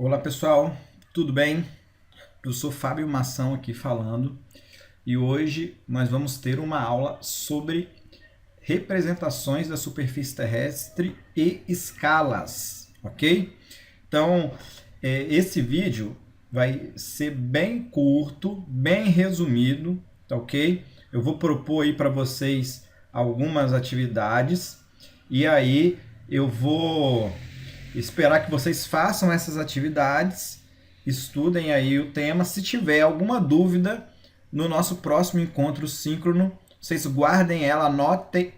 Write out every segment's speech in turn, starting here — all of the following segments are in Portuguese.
Olá pessoal, tudo bem? Eu sou Fábio Mação aqui falando e hoje nós vamos ter uma aula sobre representações da superfície terrestre e escalas, ok? Então, esse vídeo vai ser bem curto, bem resumido, tá ok? Eu vou propor aí para vocês algumas atividades e aí eu vou esperar que vocês façam essas atividades, estudem aí o tema. Se tiver alguma dúvida, no nosso próximo encontro síncrono, vocês guardem ela,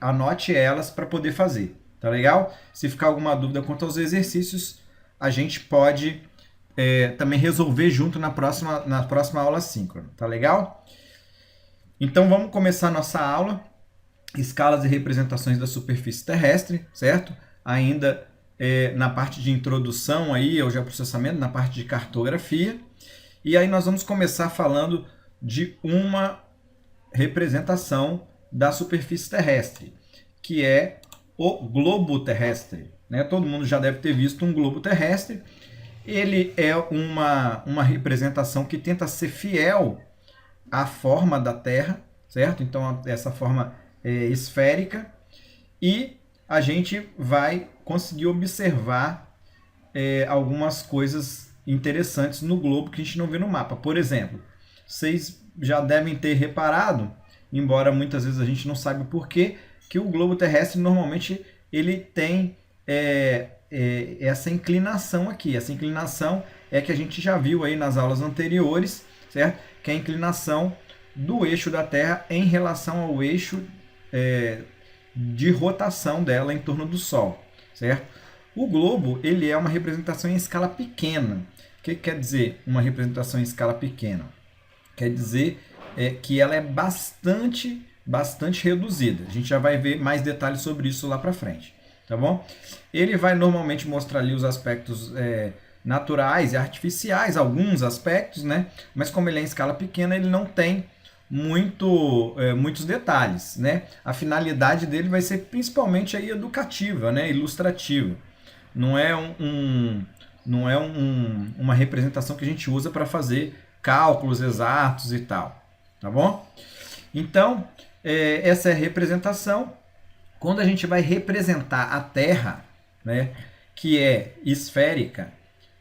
anote elas para poder fazer, tá legal? Se ficar alguma dúvida quanto aos exercícios, a gente pode também resolver junto na próxima aula síncrona, tá legal? Então vamos começar a nossa aula, escalas e representações da superfície terrestre, certo? Ainda na parte de introdução aí ao geoprocessamento, na parte de cartografia. E aí nós vamos começar falando de uma representação da superfície terrestre, que é o globo terrestre, né? Todo mundo já deve ter visto um globo terrestre. Ele é uma representação que tenta ser fiel à forma da Terra, certo? Então essa forma é esférica, e a gente vai conseguir observar algumas coisas interessantes no globo que a gente não vê no mapa. Por exemplo, vocês já devem ter reparado, embora muitas vezes a gente não saiba por quê, que o globo terrestre normalmente ele tem essa inclinação aqui. Essa inclinação é que a gente já viu aí nas aulas anteriores, certo? Que é a inclinação do eixo da Terra em relação ao eixo de rotação dela em torno do Sol, certo? O globo ele é uma representação em escala pequena. O que quer dizer uma representação em escala pequena? Quer dizer que ela é bastante reduzida. A gente já vai ver mais detalhes sobre isso lá para frente, tá bom? Ele vai normalmente mostrar ali os aspectos naturais e artificiais, alguns aspectos, né? Mas como ele é em escala pequena, ele não tem muitos detalhes, né? A finalidade dele vai ser principalmente aí educativa, né? Ilustrativa. Não é uma representação que a gente usa para fazer cálculos exatos e tal, tá bom? Então, essa é a representação. Quando a gente vai representar a Terra, né, que é esférica,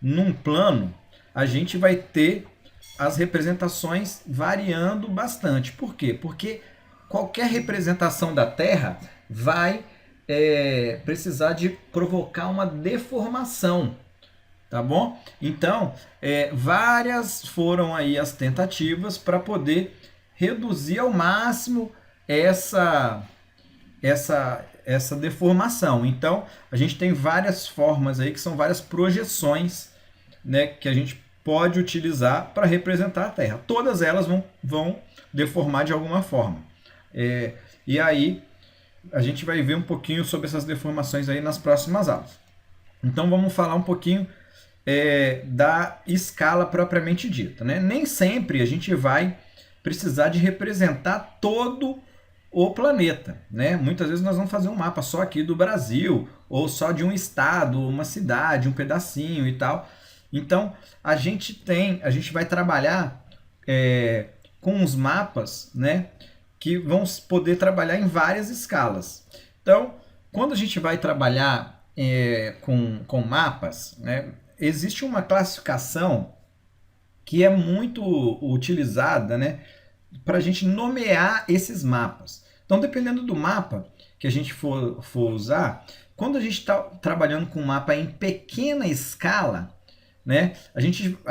num plano, a gente vai ter as representações variando bastante. Por quê? Porque qualquer representação da Terra vai precisar de provocar uma deformação, tá bom? Então, várias foram aí as tentativas para poder reduzir ao máximo essa deformação. Então, a gente tem várias formas aí, que são várias projeções, né, que a gente pode utilizar para representar a Terra. Todas elas vão deformar de alguma forma. E aí a gente vai ver um pouquinho sobre essas deformações aí nas próximas aulas. Então vamos falar um pouquinho da escala propriamente dita, né? Nem sempre a gente vai precisar de representar todo o planeta, né? Muitas vezes nós vamos fazer um mapa só aqui do Brasil, ou só de um estado, uma cidade, um pedacinho e tal. Então, a gente vai trabalhar com os mapas, né, que vão poder trabalhar em várias escalas. Então, quando a gente vai trabalhar com mapas, né, existe uma classificação que é muito utilizada, né, para a gente nomear esses mapas. Então, dependendo do mapa que a gente for usar, quando a gente está trabalhando com um mapa em pequena escala, né, a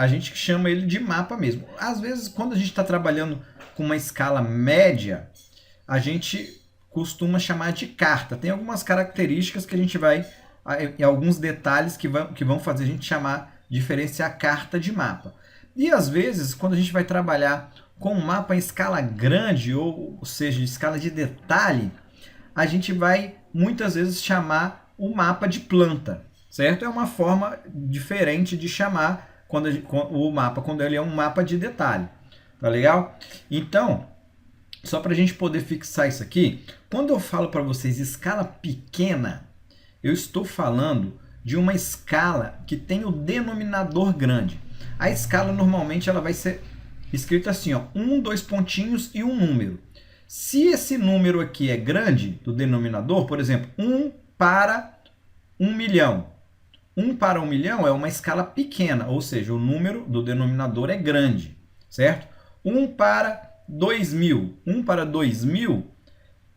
gente chama ele de mapa mesmo. Às vezes, quando a gente está trabalhando com uma escala média, a gente costuma chamar de carta. Tem algumas características que a gente vai, e alguns detalhes que vão fazer a gente diferenciar carta de mapa. E às vezes, quando a gente vai trabalhar com um mapa em escala grande, ou seja, em escala de detalhe, a gente vai muitas vezes chamar o mapa de planta, certo? É uma forma diferente de chamar o mapa, quando ele é um mapa de detalhe, tá legal? Então, só para a gente poder fixar isso aqui, quando eu falo para vocês escala pequena, eu estou falando de uma escala que tem o denominador grande. A escala normalmente ela vai ser escrita assim, ó, 1, 2 pontinhos e um número. Se esse número aqui é grande, do denominador, por exemplo, 1 para 1 milhão. 1 para 1 milhão é uma escala pequena, ou seja, o número do denominador é grande, certo? 1 para 2.000. 1 para 2.000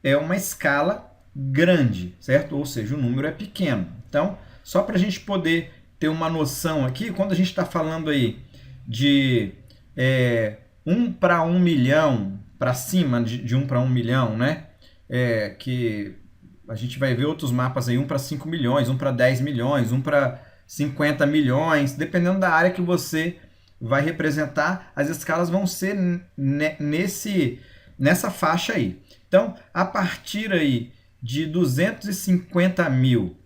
é uma escala grande, certo? Ou seja, o número é pequeno. Então, só para a gente poder ter uma noção aqui, quando a gente está falando aí de 1 para 1 milhão, para cima de 1 para 1 milhão, né? Que a gente vai ver outros mapas aí, 1 para 5 milhões, 1 para 10 milhões, 1 para 50 milhões, dependendo da área que você vai representar, as escalas vão ser nessa faixa aí. Então, a partir aí de 250 mil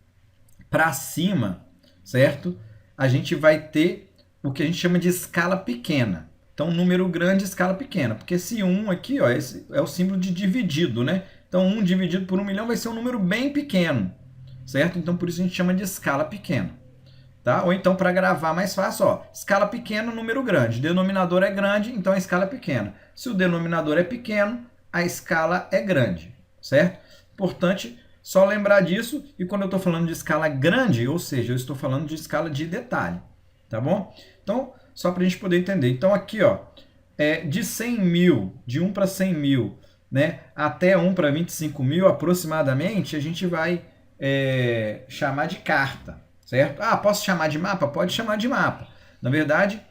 para cima, certo? A gente vai ter o que a gente chama de escala pequena. Então, número grande, escala pequena. Porque esse 1 aqui, ó, esse é o símbolo de dividido, né? Então, 1 dividido por 1 milhão vai ser um número bem pequeno, certo? Então, por isso a gente chama de escala pequena. Tá? Ou então, para gravar mais fácil, ó, escala pequena, número grande. Denominador é grande, então a escala é pequena. Se o denominador é pequeno, a escala é grande, certo? Importante só lembrar disso, e quando eu estou falando de escala grande, ou seja, eu estou falando de escala de detalhe, tá bom? Então, só para a gente poder entender. Então, aqui, ó, de 100 mil, de 1 para 100 mil, né, até 1 para 25 mil aproximadamente, a gente vai chamar de carta, certo? Ah, posso chamar de mapa? Pode chamar de mapa. Na verdade,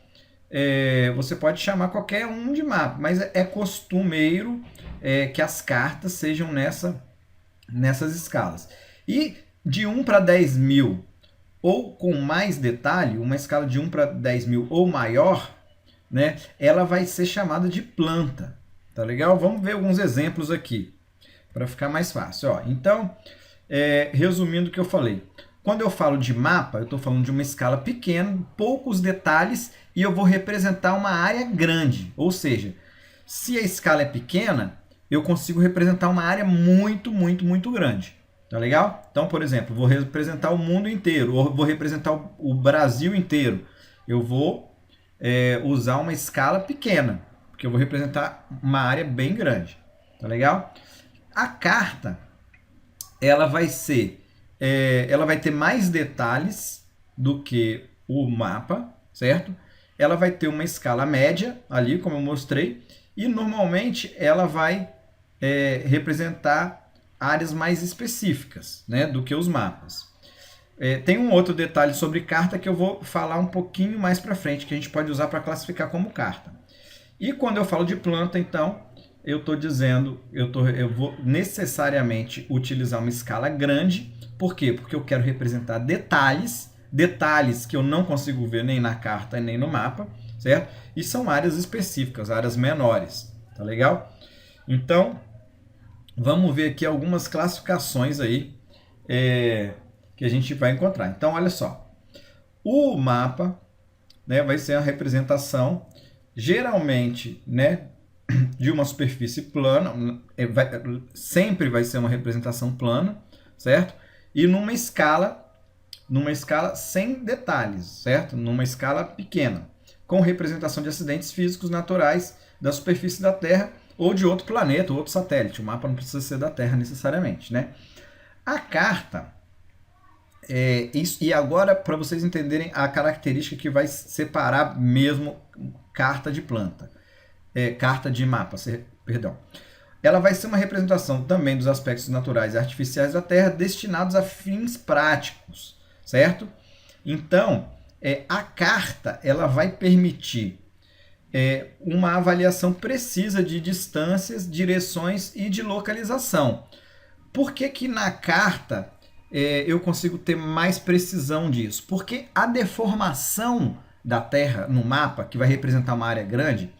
você pode chamar qualquer um de mapa, mas é costumeiro que as cartas sejam nessas escalas. E de 1 para 10 mil ou com mais detalhe, uma escala de 1 para 10 mil ou maior, né, ela vai ser chamada de planta. Tá legal? Vamos ver alguns exemplos aqui, para ficar mais fácil. Ó, então, resumindo o que eu falei. Quando eu falo de mapa, eu estou falando de uma escala pequena, poucos detalhes, e eu vou representar uma área grande. Ou seja, se a escala é pequena, eu consigo representar uma área muito, muito, muito grande. Tá legal? Então, por exemplo, vou representar o mundo inteiro, ou vou representar o Brasil inteiro. Eu vou usar uma escala pequena, porque eu vou representar uma área bem grande. Tá legal? A carta, ela vai ter mais detalhes do que o mapa, certo? Ela vai ter uma escala média ali, como eu mostrei, e normalmente ela vai representar áreas mais específicas, né, do que os mapas. Tem um outro detalhe sobre carta que eu vou falar um pouquinho mais para frente, que a gente pode usar para classificar como carta. E quando eu falo de planta, então, eu estou dizendo, eu vou necessariamente utilizar uma escala grande. Por quê? Porque eu quero representar detalhes que eu não consigo ver nem na carta nem no mapa, certo? E são áreas específicas, áreas menores, tá legal? Então, vamos ver aqui algumas classificações aí que a gente vai encontrar. Então, olha só. O mapa, né, vai ser a representação, geralmente, né, de uma superfície plana, sempre vai ser uma representação plana, certo? E numa escala sem detalhes, certo? Numa escala pequena, com representação de acidentes físicos naturais da superfície da Terra ou de outro planeta, ou outro satélite. O mapa não precisa ser da Terra necessariamente, né? A carta, e agora para vocês entenderem a característica que vai separar mesmo carta de planta, carta de mapa, perdão. Ela vai ser uma representação também dos aspectos naturais e artificiais da Terra destinados a fins práticos, certo? Então, a carta ela vai permitir uma avaliação precisa de distâncias, direções e de localização. Por que que na carta eu consigo ter mais precisão disso? Porque a deformação da Terra no mapa, que vai representar uma área grande,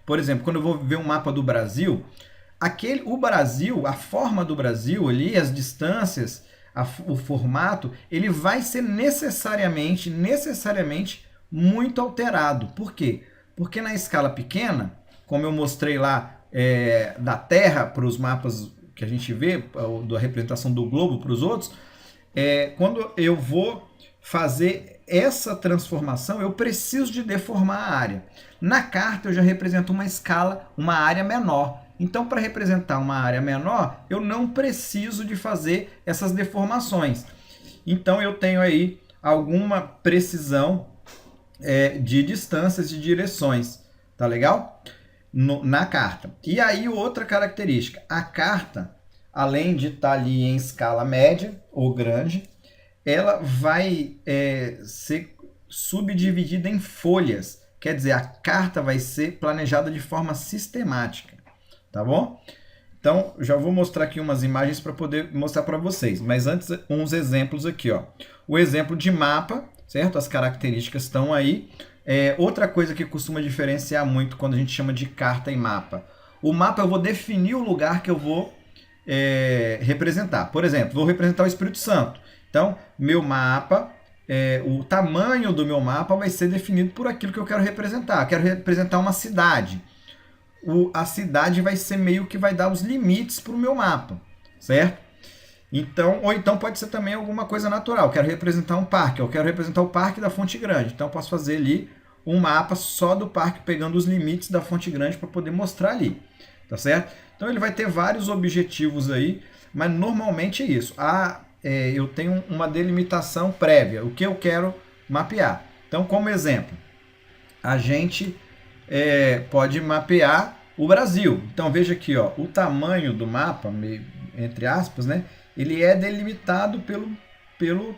por exemplo, quando eu vou ver um mapa do Brasil, o Brasil, a forma do Brasil ali, as distâncias, o formato, ele vai ser necessariamente muito alterado. Por quê? Porque na escala pequena, como eu mostrei lá da Terra para os mapas que a gente vê, da representação do globo para os outros, quando eu vou fazer essa transformação, eu preciso de deformar a área. Na carta eu já represento uma escala, uma área menor. Então, para representar uma área menor, eu não preciso de fazer essas deformações. Então, eu tenho aí alguma precisão de distâncias, de direções. Tá legal? Na carta. E aí, outra característica. A carta, além de estar ali em escala média ou grande, ela vai ser subdividida em folhas. Quer dizer, a carta vai ser planejada de forma sistemática, tá bom? Então, já vou mostrar aqui umas imagens para poder mostrar para vocês. Mas antes, uns exemplos aqui, ó. O exemplo de mapa, certo? As características estão aí. Outra coisa que costuma diferenciar muito quando a gente chama de carta e mapa. O mapa eu vou definir o lugar que eu vou representar. Por exemplo, vou representar o Espírito Santo. Então, meu mapa, o tamanho do meu mapa vai ser definido por aquilo que eu quero representar. Eu quero representar uma cidade. A cidade vai ser meio que vai dar os limites para o meu mapa, certo? Então, ou então pode ser também alguma coisa natural. Eu quero representar um parque, eu quero representar o Parque da Fonte Grande. Então, eu posso fazer ali um mapa só do parque, pegando os limites da Fonte Grande para poder mostrar ali, tá certo? Então, ele vai ter vários objetivos aí, mas normalmente é isso. Eu tenho uma delimitação prévia, o que eu quero mapear. Então, como exemplo, a gente pode mapear o Brasil. Então, veja aqui, ó, o tamanho do mapa, entre aspas, né, ele é delimitado pelo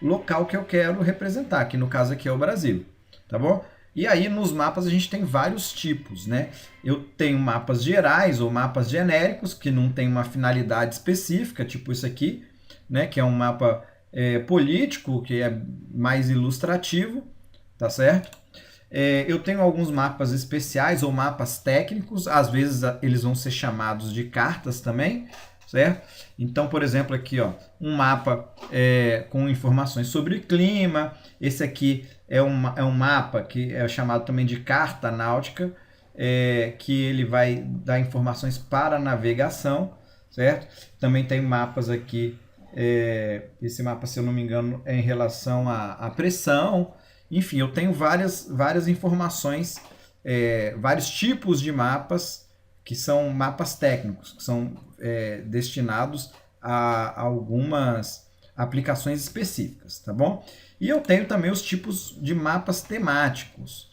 local que eu quero representar, que no caso aqui é o Brasil, tá bom? E aí, nos mapas, a gente tem vários tipos, né? Eu tenho mapas gerais ou mapas genéricos, que não tem uma finalidade específica, tipo isso aqui, né? Que é um mapa político, que é mais ilustrativo, tá certo? Eu tenho alguns mapas especiais ou mapas técnicos, às vezes eles vão ser chamados de cartas também, certo? Então, por exemplo, aqui, ó, um mapa com informações sobre clima. Esse aqui é um mapa que é chamado também de carta náutica, que ele vai dar informações para navegação, certo? Também tem mapas aqui, esse mapa, se eu não me engano, é em relação à pressão. Enfim, eu tenho várias informações, vários tipos de mapas que são mapas técnicos, que são destinados a algumas aplicações específicas, tá bom? E eu tenho também os tipos de mapas temáticos.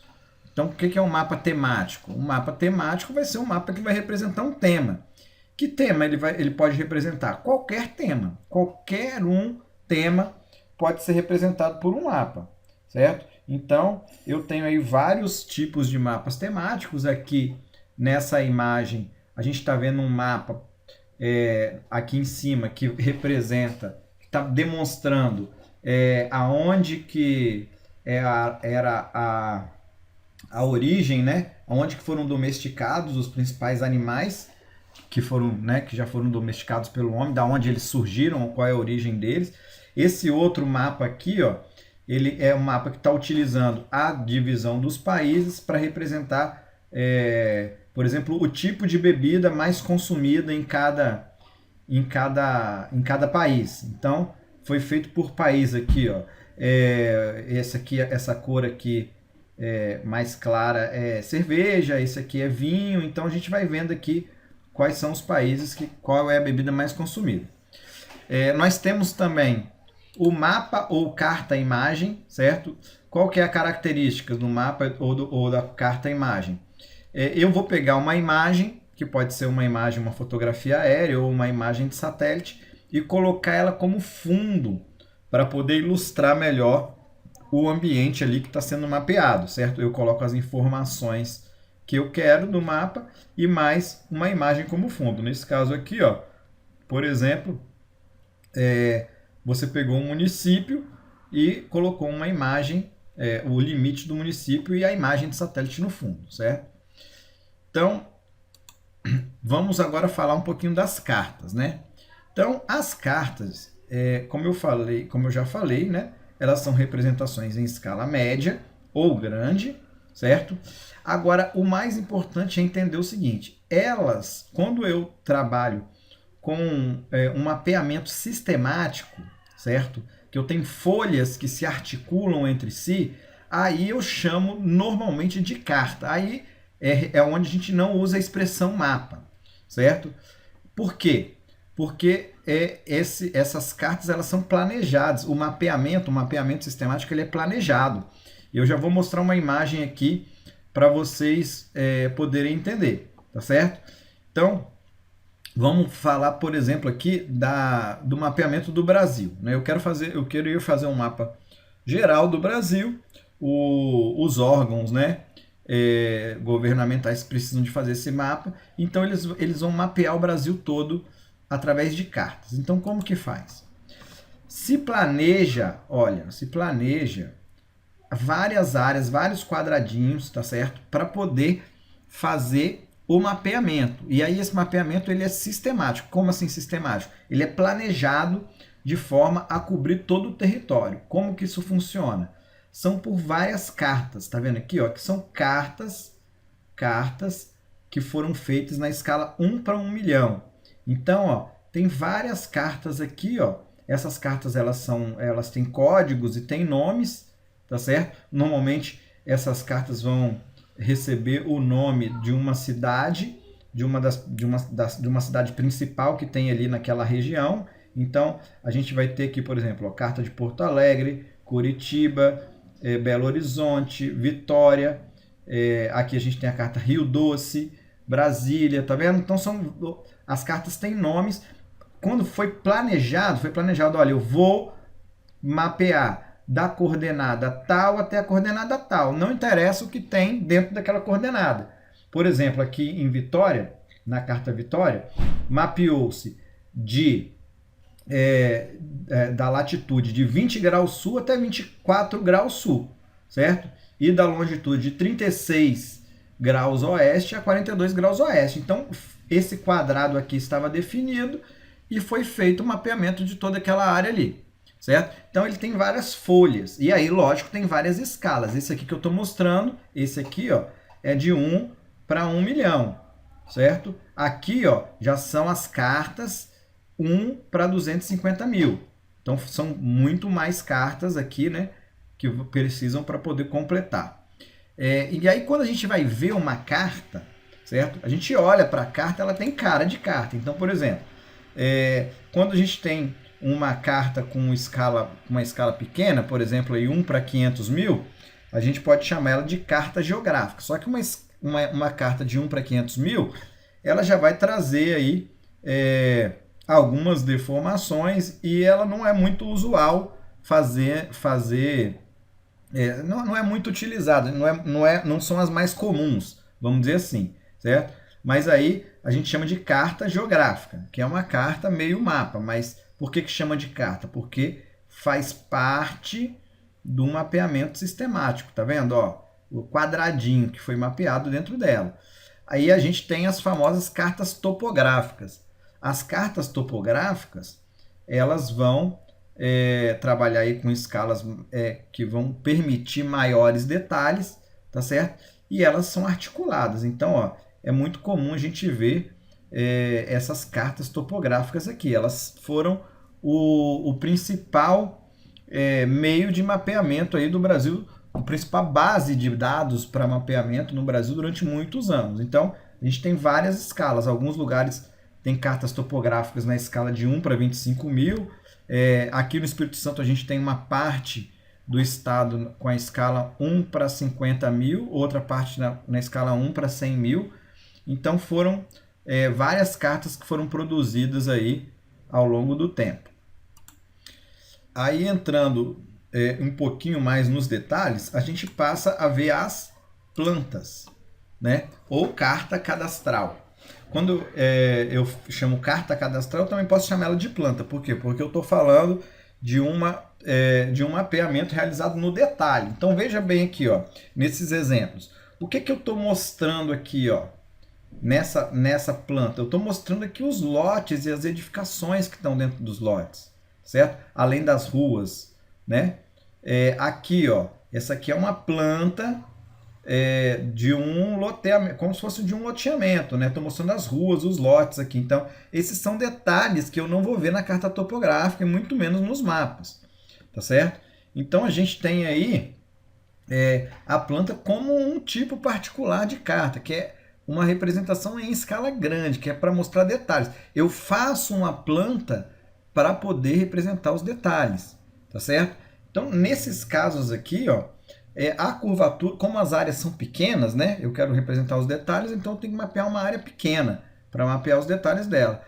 Então, o que é um mapa temático? Um mapa temático vai ser um mapa que vai representar um tema. Que tema ele pode representar? Qualquer tema. Qualquer um tema pode ser representado por um mapa, certo? Então, eu tenho aí vários tipos de mapas temáticos. Aqui, nessa imagem, a gente está vendo um mapa aqui em cima que representa, que está demonstrando aonde que era a origem, né? Onde que foram domesticados os principais animais que foram, né, que já foram domesticados pelo homem, da onde eles surgiram, qual é a origem deles. Esse outro mapa aqui, ó, ele é um mapa que está utilizando a divisão dos países para representar, por exemplo, o tipo de bebida mais consumida em cada país. Então, foi feito por país aqui, ó. Essa cor aqui mais clara é cerveja, esse aqui é vinho. Então, a gente vai vendo aqui quais são os países, qual é a bebida mais consumida. Nós temos também o mapa ou carta-imagem, certo? Qual que é a característica do mapa ou da carta-imagem? Eu vou pegar uma imagem, que pode ser uma imagem, uma fotografia aérea ou uma imagem de satélite, e colocar ela como fundo para poder ilustrar melhor o ambiente ali que está sendo mapeado, certo? Eu coloco as informações que eu quero no mapa e mais uma imagem como fundo. Nesse caso aqui, ó, por exemplo, você pegou um município e colocou uma imagem, o limite do município e a imagem de satélite no fundo, certo? Então, vamos agora falar um pouquinho das cartas, né? Então, as cartas, como eu já falei, né? Elas são representações em escala média ou grande, certo? Agora, o mais importante é entender o seguinte: elas, quando eu trabalho com um mapeamento sistemático, certo? que eu tenho folhas que se articulam entre si, aí eu chamo normalmente de carta. Aí é onde a gente não usa a expressão mapa, certo? Por quê? Porque essas cartas elas são planejadas. O mapeamento sistemático, ele é planejado. Eu já vou mostrar uma imagem aqui para vocês poderem entender, tá certo? Então, vamos falar, por exemplo, aqui do mapeamento do Brasil, né? Eu queria fazer um mapa geral do Brasil. Os órgãos, né, governamentais precisam de fazer esse mapa, então eles vão mapear o Brasil todo através de cartas. Então, como que faz? Se planeja várias áreas, vários quadradinhos, tá certo? Para poder fazer o mapeamento. E aí esse mapeamento ele é sistemático. Como assim sistemático? Ele é planejado de forma a cobrir todo o território. Como que isso funciona? São por várias cartas, tá vendo aqui, ó? Que são cartas que foram feitas na escala 1 para 1 milhão. Então, ó, tem várias cartas aqui, ó. Essas cartas elas têm códigos e têm nomes, tá certo? Normalmente essas cartas vão receber o nome de uma cidade, de uma cidade principal que tem ali naquela região. Então, a gente vai ter aqui, por exemplo, a carta de Porto Alegre, Curitiba, Belo Horizonte, Vitória. Aqui a gente tem a carta Rio Doce, Brasília, tá vendo? Então, as cartas têm nomes. Quando foi planejado, olha, eu vou mapear da coordenada tal até a coordenada tal. Não interessa o que tem dentro daquela coordenada. Por exemplo, aqui em Vitória, na carta Vitória, mapeou-se da latitude de 20 graus sul até 24 graus sul, certo? E da longitude de 36 graus oeste a 42 graus oeste. Então, esse quadrado aqui estava definido e foi feito o mapeamento de toda aquela área ali, certo? Então, ele tem várias folhas. E aí, lógico, tem várias escalas. Esse aqui que eu estou mostrando, esse aqui, ó, é de 1 para 1 milhão, certo? Aqui, ó, já são as cartas 1 para 250 mil. Então, são muito mais cartas aqui, né, que precisam para poder completar. E aí, quando a gente vai ver uma carta, certo? A gente olha para a carta, ela tem cara de carta. Então, por exemplo, quando a gente tem uma carta com uma escala pequena, por exemplo, aí 1 para 500 mil, a gente pode chamar ela de carta geográfica. Só que uma carta de 1 para 500 mil, ela já vai trazer aí algumas deformações e ela não é muito usual não é muito utilizada, não são as mais comuns, vamos dizer assim, certo? Mas aí a gente chama de carta geográfica, que é uma carta meio mapa. Mas por que chama de carta? Porque faz parte do mapeamento sistemático, tá vendo? Ó, o quadradinho que foi mapeado dentro dela. Aí a gente tem as famosas cartas topográficas. As cartas topográficas, elas vão trabalhar aí com escalas que vão permitir maiores detalhes, tá certo? E elas são articuladas. Então, ó, é muito comum a gente ver essas cartas topográficas aqui. Elas foram o principal meio de mapeamento aí do Brasil, a principal base de dados para mapeamento no Brasil durante muitos anos. Então, a gente tem várias escalas. Alguns lugares tem cartas topográficas na escala de 1 para 25 mil. Aqui no Espírito Santo a gente tem uma parte do estado com a escala 1 para 50 mil, outra parte na escala 1 para 100 mil. Então foram várias cartas que foram produzidas aí ao longo do tempo. Aí entrando um pouquinho mais nos detalhes, a gente passa a ver as plantas, né? Ou carta cadastral. Quando eu chamo carta cadastral, eu também posso chamar ela de planta. Por quê? Porque eu estou falando de um mapeamento realizado no detalhe. Então veja bem aqui, ó, nesses exemplos. O que eu estou mostrando aqui, ó, nessa planta? Eu estou mostrando aqui os lotes e as edificações que estão dentro dos lotes, certo? Além das ruas, né? Aqui, ó, essa aqui é uma planta de um loteamento, como se fosse de um loteamento, né? Estou mostrando as ruas, os lotes aqui. Então, esses são detalhes que eu não vou ver na carta topográfica e muito menos nos mapas. tá certo? Então a gente tem aí a planta como um tipo particular de carta, que é uma representação em escala grande, que é para mostrar detalhes. Eu faço uma planta para poder representar os detalhes, tá certo? Então, nesses casos aqui, ó, a curvatura, como as áreas são pequenas, né? Eu quero representar os detalhes, então eu tenho que mapear uma área pequena para mapear os detalhes dela.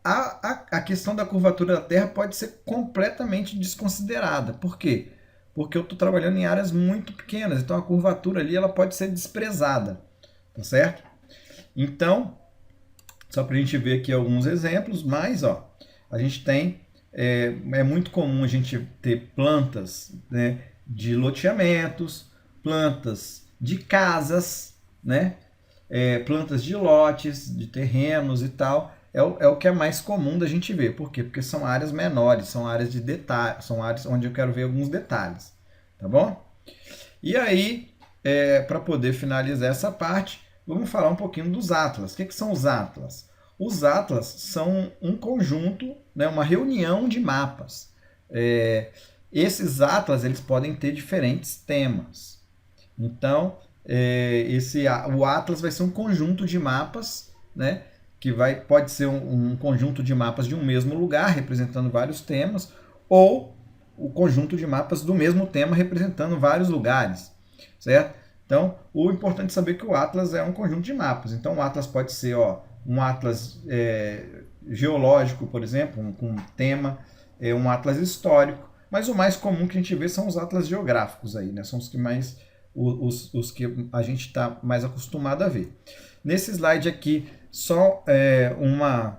A questão da curvatura da Terra pode ser completamente desconsiderada. Por quê? Porque eu estou trabalhando em áreas muito pequenas, então a curvatura ali ela pode ser desprezada, tá certo? Então, só para a gente ver aqui alguns exemplos, mas ó, a gente tem, é muito comum a gente ter plantas, né, de loteamentos, plantas de casas, né, plantas de lotes, de terrenos e tal. É o que é mais comum da gente ver. Por quê? Porque são áreas menores, são áreas de detalhe, são áreas onde eu quero ver alguns detalhes, tá bom? E aí, para poder finalizar essa parte, vamos falar um pouquinho dos atlas. O que são os atlas? Os atlas são um conjunto, né, uma reunião de mapas. Esses atlas eles podem ter diferentes temas. Então, o atlas vai ser um conjunto de mapas, né, que pode ser um conjunto de mapas de um mesmo lugar, representando vários temas, ou o conjunto de mapas do mesmo tema, representando vários lugares, certo? Então, o importante é saber que o atlas é um conjunto de mapas. Então, o atlas pode ser um atlas geológico, por exemplo, com um tema, um atlas histórico, mas o mais comum que a gente vê são os atlas geográficos aí, né? São os que os que a gente está mais acostumado a ver. Nesse slide aqui, só uma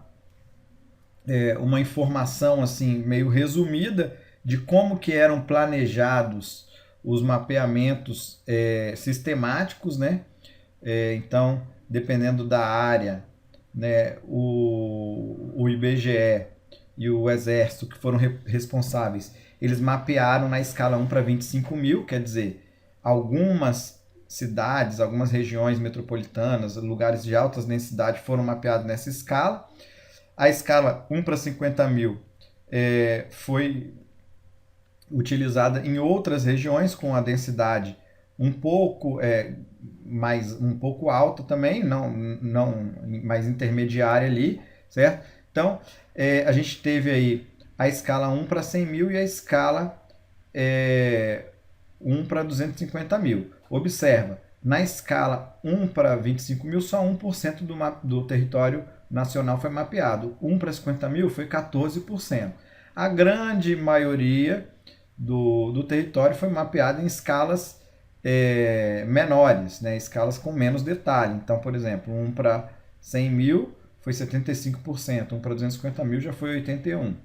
informação assim meio resumida de como que eram planejados os mapeamentos sistemáticos, né? Então, dependendo da área, né, o IBGE e o Exército, que foram responsáveis, eles mapearam na escala 1 para 25 mil, quer dizer, algumas cidades, algumas regiões metropolitanas, lugares de alta densidade foram mapeados nessa escala. A escala 1 para 50 mil foi utilizada em outras regiões com a densidade um pouco um pouco alta também, não mais intermediária ali, certo? Então, a gente teve aí a escala 1 para 100 mil e a escala 1 para 250 mil. Observa, na escala 1 para 25 mil, só 1% do território nacional foi mapeado. 1 para 50 mil foi 14%. A grande maioria do território foi mapeado em escalas menores, né? Escalas com menos detalhe. Então, por exemplo, 1 para 100 mil foi 75%, 1 para 250 mil já foi 81%,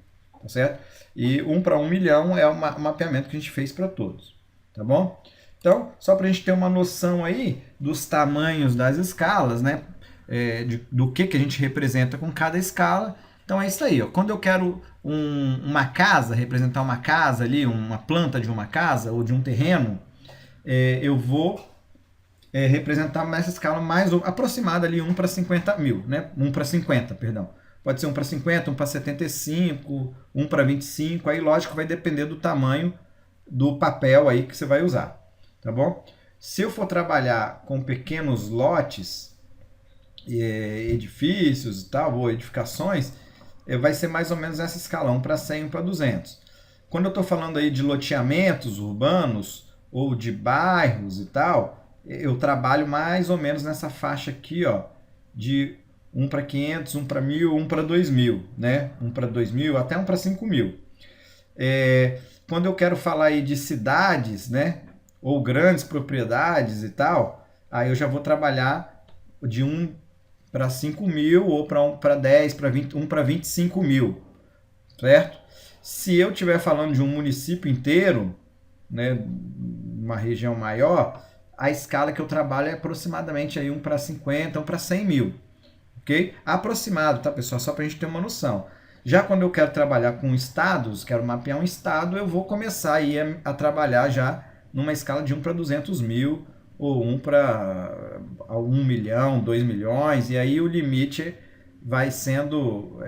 tá certo? E 1 para 1 milhão é o mapeamento que a gente fez para todos, tá bom? Então, só para a gente ter uma noção aí dos tamanhos das escalas, né? Do que a gente representa com cada escala. Então é isso aí, ó. Quando eu quero uma casa, representar uma casa ali, uma planta de uma casa ou de um terreno, eu vou representar nessa escala mais aproximada ali 1 para 50 mil, né? 1 para 50, perdão. Pode ser 1 para 50, 1 para 75, 1 para 25, aí lógico vai depender do tamanho do papel aí que você vai usar, tá bom? Se eu for trabalhar com pequenos lotes, edifícios e tal, ou edificações, vai ser mais ou menos essa escala, 1 para 100, 1 para 200. Quando eu estou falando aí de loteamentos urbanos ou de bairros e tal, eu trabalho mais ou menos nessa faixa aqui, ó, de 1 para 500, 1 para 1000, 1 para 2000, né? 1 para 2000 até 1 para 5000. Quando eu quero falar aí de cidades, né, ou grandes propriedades e tal, aí eu já vou trabalhar de 1 para 5 mil ou para 1 para 10, para 20, 1 para 25 mil, certo? Se eu estiver falando de um município inteiro, né, uma região maior, a escala que eu trabalho é aproximadamente aí 1 para 50, 1 para 100 mil, ok? Aproximado, tá, pessoal? Só para a gente ter uma noção. Já quando eu quero trabalhar com estados, quero mapear um estado, eu vou começar aí a trabalhar já numa escala de 1 para 200 mil, ou 1 para 1 milhão, 2 milhões, e aí o limite vai sendo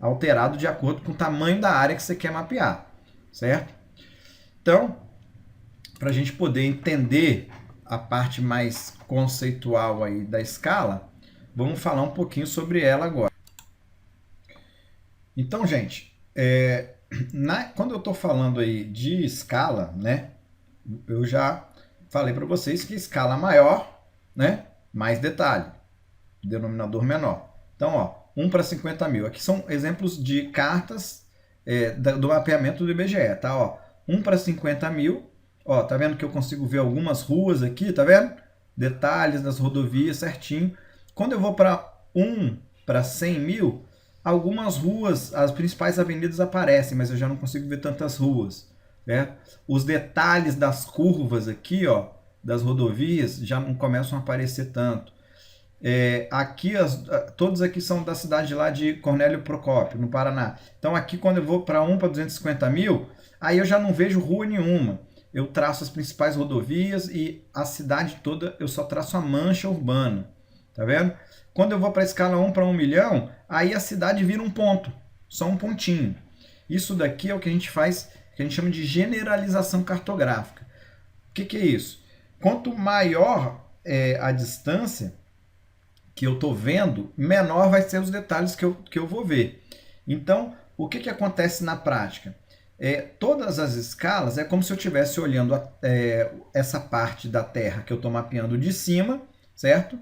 alterado de acordo com o tamanho da área que você quer mapear, certo? Então, para a gente poder entender a parte mais conceitual aí da escala, vamos falar um pouquinho sobre ela agora. Então, gente, quando eu estou falando aí de escala, né, eu já falei para vocês que escala maior, né, mais detalhe, denominador menor. Então, ó, 1 para 50 mil. Aqui são exemplos de cartas do mapeamento do IBGE, tá? Ó, 1 para 50 mil. Ó, tá vendo que eu consigo ver algumas ruas aqui, tá vendo? Detalhes das rodovias certinho. Quando eu vou para 1 para 100 mil, algumas ruas, as principais avenidas aparecem, mas eu já não consigo ver tantas ruas, né? Os detalhes das curvas aqui, ó, das rodovias, já não começam a aparecer tanto. Aqui, todos aqui são da cidade lá de Cornélio Procópio, no Paraná. Então aqui quando eu vou para 1 para 250 mil, aí eu já não vejo rua nenhuma. Eu traço as principais rodovias e a cidade toda eu só traço a mancha urbana. Tá vendo? Quando eu vou para a escala 1 para 1 milhão, aí a cidade vira um ponto, só um pontinho. Isso daqui é o que a gente faz, que a gente chama de generalização cartográfica. O que é isso? Quanto maior a distância que eu estou vendo, menor vai ser os detalhes que eu vou ver. Então, o que acontece na prática? Todas as escalas é como se eu estivesse olhando essa parte da Terra que eu estou mapeando de cima, certo?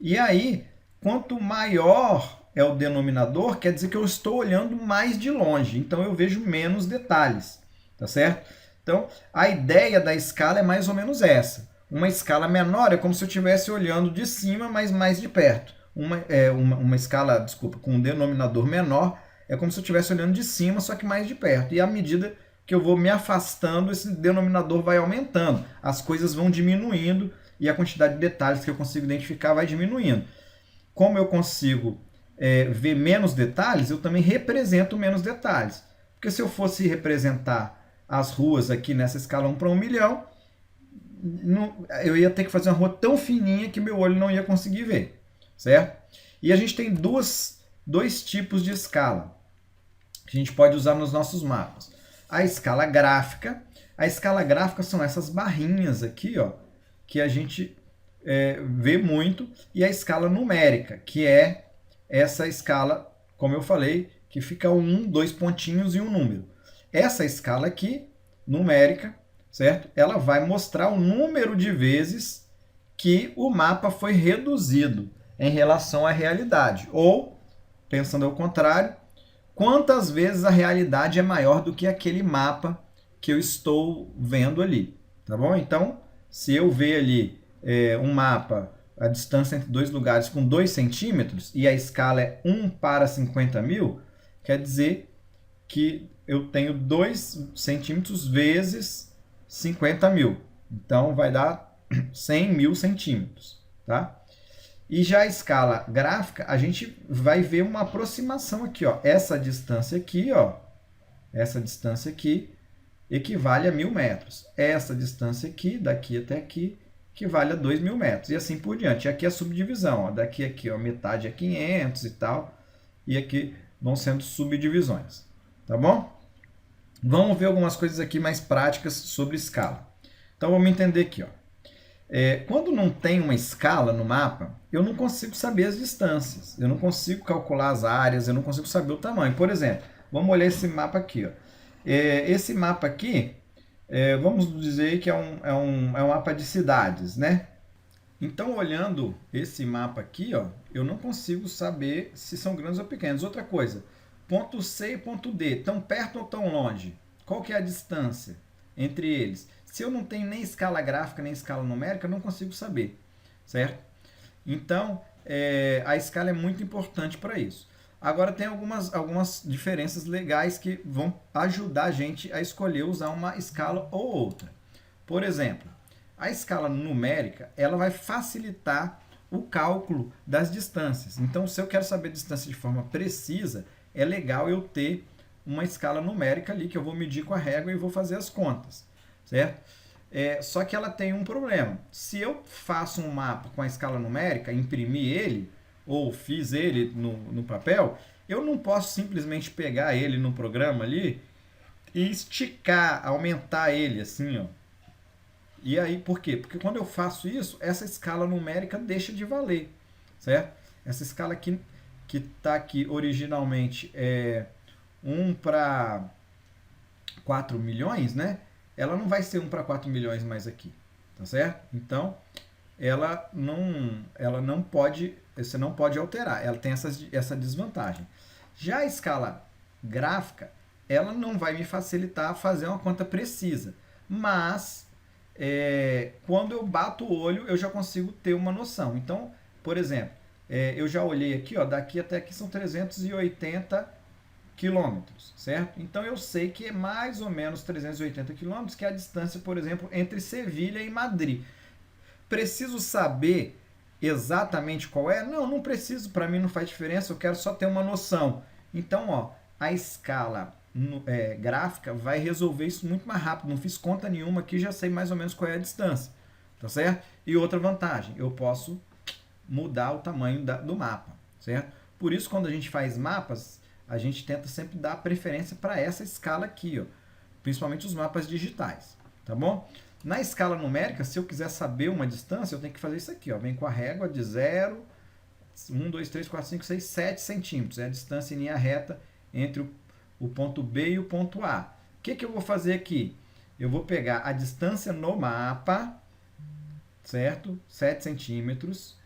E aí, quanto maior é o denominador, quer dizer que eu estou olhando mais de longe, então eu vejo menos detalhes, tá certo? Então, a ideia da escala é mais ou menos essa. Uma escala menor é como se eu estivesse olhando de cima, mas mais de perto. Uma escala, desculpa, com um denominador menor é como se eu estivesse olhando de cima, só que mais de perto. E à medida que eu vou me afastando, esse denominador vai aumentando. As coisas vão diminuindo e a quantidade de detalhes que eu consigo identificar vai diminuindo. Como eu consigo ver menos detalhes, eu também represento menos detalhes. Porque se eu fosse representar as ruas aqui nessa escala 1 para 1 milhão, eu ia ter que fazer uma rua tão fininha que meu olho não ia conseguir ver, certo? E a gente tem dois tipos de escala que a gente pode usar nos nossos mapas. A escala gráfica. A escala gráfica são essas barrinhas aqui, ó, que a gente vê muito, e a escala numérica, que é essa escala, como eu falei, que fica 1, 2 pontinhos e um número. Essa escala aqui, numérica, certo? Ela vai mostrar o número de vezes que o mapa foi reduzido em relação à realidade. Ou, pensando ao contrário, quantas vezes a realidade é maior do que aquele mapa que eu estou vendo ali. Tá bom? Então, se eu ver ali um mapa, a distância entre dois lugares com 2 centímetros, e a escala é 1 para 50 mil, quer dizer que eu tenho 2 centímetros vezes 50 mil. Então, vai dar 100 mil centímetros. Tá? E já a escala gráfica, a gente vai ver uma aproximação aqui. Ó. Essa distância aqui, ó, essa distância aqui, equivale a 1.000 metros. Essa distância aqui, daqui até aqui, equivale a 2.000 metros. E assim por diante. E aqui é a subdivisão. Ó. Daqui a aqui, ó, metade é 500 e tal. E aqui vão sendo subdivisões. Tá bom? Vamos ver algumas coisas aqui mais práticas sobre escala. Então, vamos entender aqui. Ó. Quando não tem uma escala no mapa, eu não consigo saber as distâncias. Eu não consigo calcular as áreas, eu não consigo saber o tamanho. Por exemplo, vamos olhar esse mapa aqui. Ó. Esse mapa aqui, vamos dizer que é um mapa de cidades, né? Então, olhando esse mapa aqui, ó, eu não consigo saber se são grandes ou pequenos. Outra coisa, ponto C e ponto D, tão perto ou tão longe? Qual que é a distância entre eles? Se eu não tenho nem escala gráfica, nem escala numérica, eu não consigo saber, certo? Então, a escala é muito importante para isso. Agora, tem algumas diferenças legais que vão ajudar a gente a escolher usar uma escala ou outra. Por exemplo, a escala numérica, ela vai facilitar o cálculo das distâncias. Então, se eu quero saber a distância de forma precisa, é legal eu ter uma escala numérica ali, que eu vou medir com a régua e vou fazer as contas, certo? Só que ela tem um problema. Se eu faço um mapa com a escala numérica, imprimi ele, ou fiz ele no papel, eu não posso simplesmente pegar ele no programa ali e esticar, aumentar ele assim, ó. E aí, por quê? Porque quando eu faço isso, essa escala numérica deixa de valer, certo? Essa escala aqui, que está aqui originalmente é 1 para 4 milhões, né? Ela não vai ser 1 para 4 milhões mais aqui, tá certo? Então, ela não pode, você não pode alterar, ela tem essa desvantagem. Já a escala gráfica, ela não vai me facilitar fazer uma conta precisa, mas quando eu bato o olho, eu já consigo ter uma noção. Então, por exemplo, eu já olhei aqui, ó, daqui até aqui são 380 quilômetros, certo? Então eu sei que é mais ou menos 380 quilômetros, que é a distância, por exemplo, entre Sevilha e Madrid. Preciso saber exatamente qual é? Não, não preciso, para mim não faz diferença, eu quero só ter uma noção. Então, ó, a escala gráfica vai resolver isso muito mais rápido. Não fiz conta nenhuma aqui, já sei mais ou menos qual é a distância, tá certo? E outra vantagem, eu posso mudar o tamanho do mapa, certo? Por isso, quando a gente faz mapas, a gente tenta sempre dar preferência para essa escala aqui, ó, principalmente os mapas digitais, tá bom? Na escala numérica, se eu quiser saber uma distância, eu tenho que fazer isso aqui, ó, vem com a régua de 0, 1, 2, 3, 4, 5, 6, 7 centímetros, é a distância em linha reta entre o ponto B e o ponto A. O que eu vou fazer aqui? Eu vou pegar a distância no mapa, certo? 7 centímetros.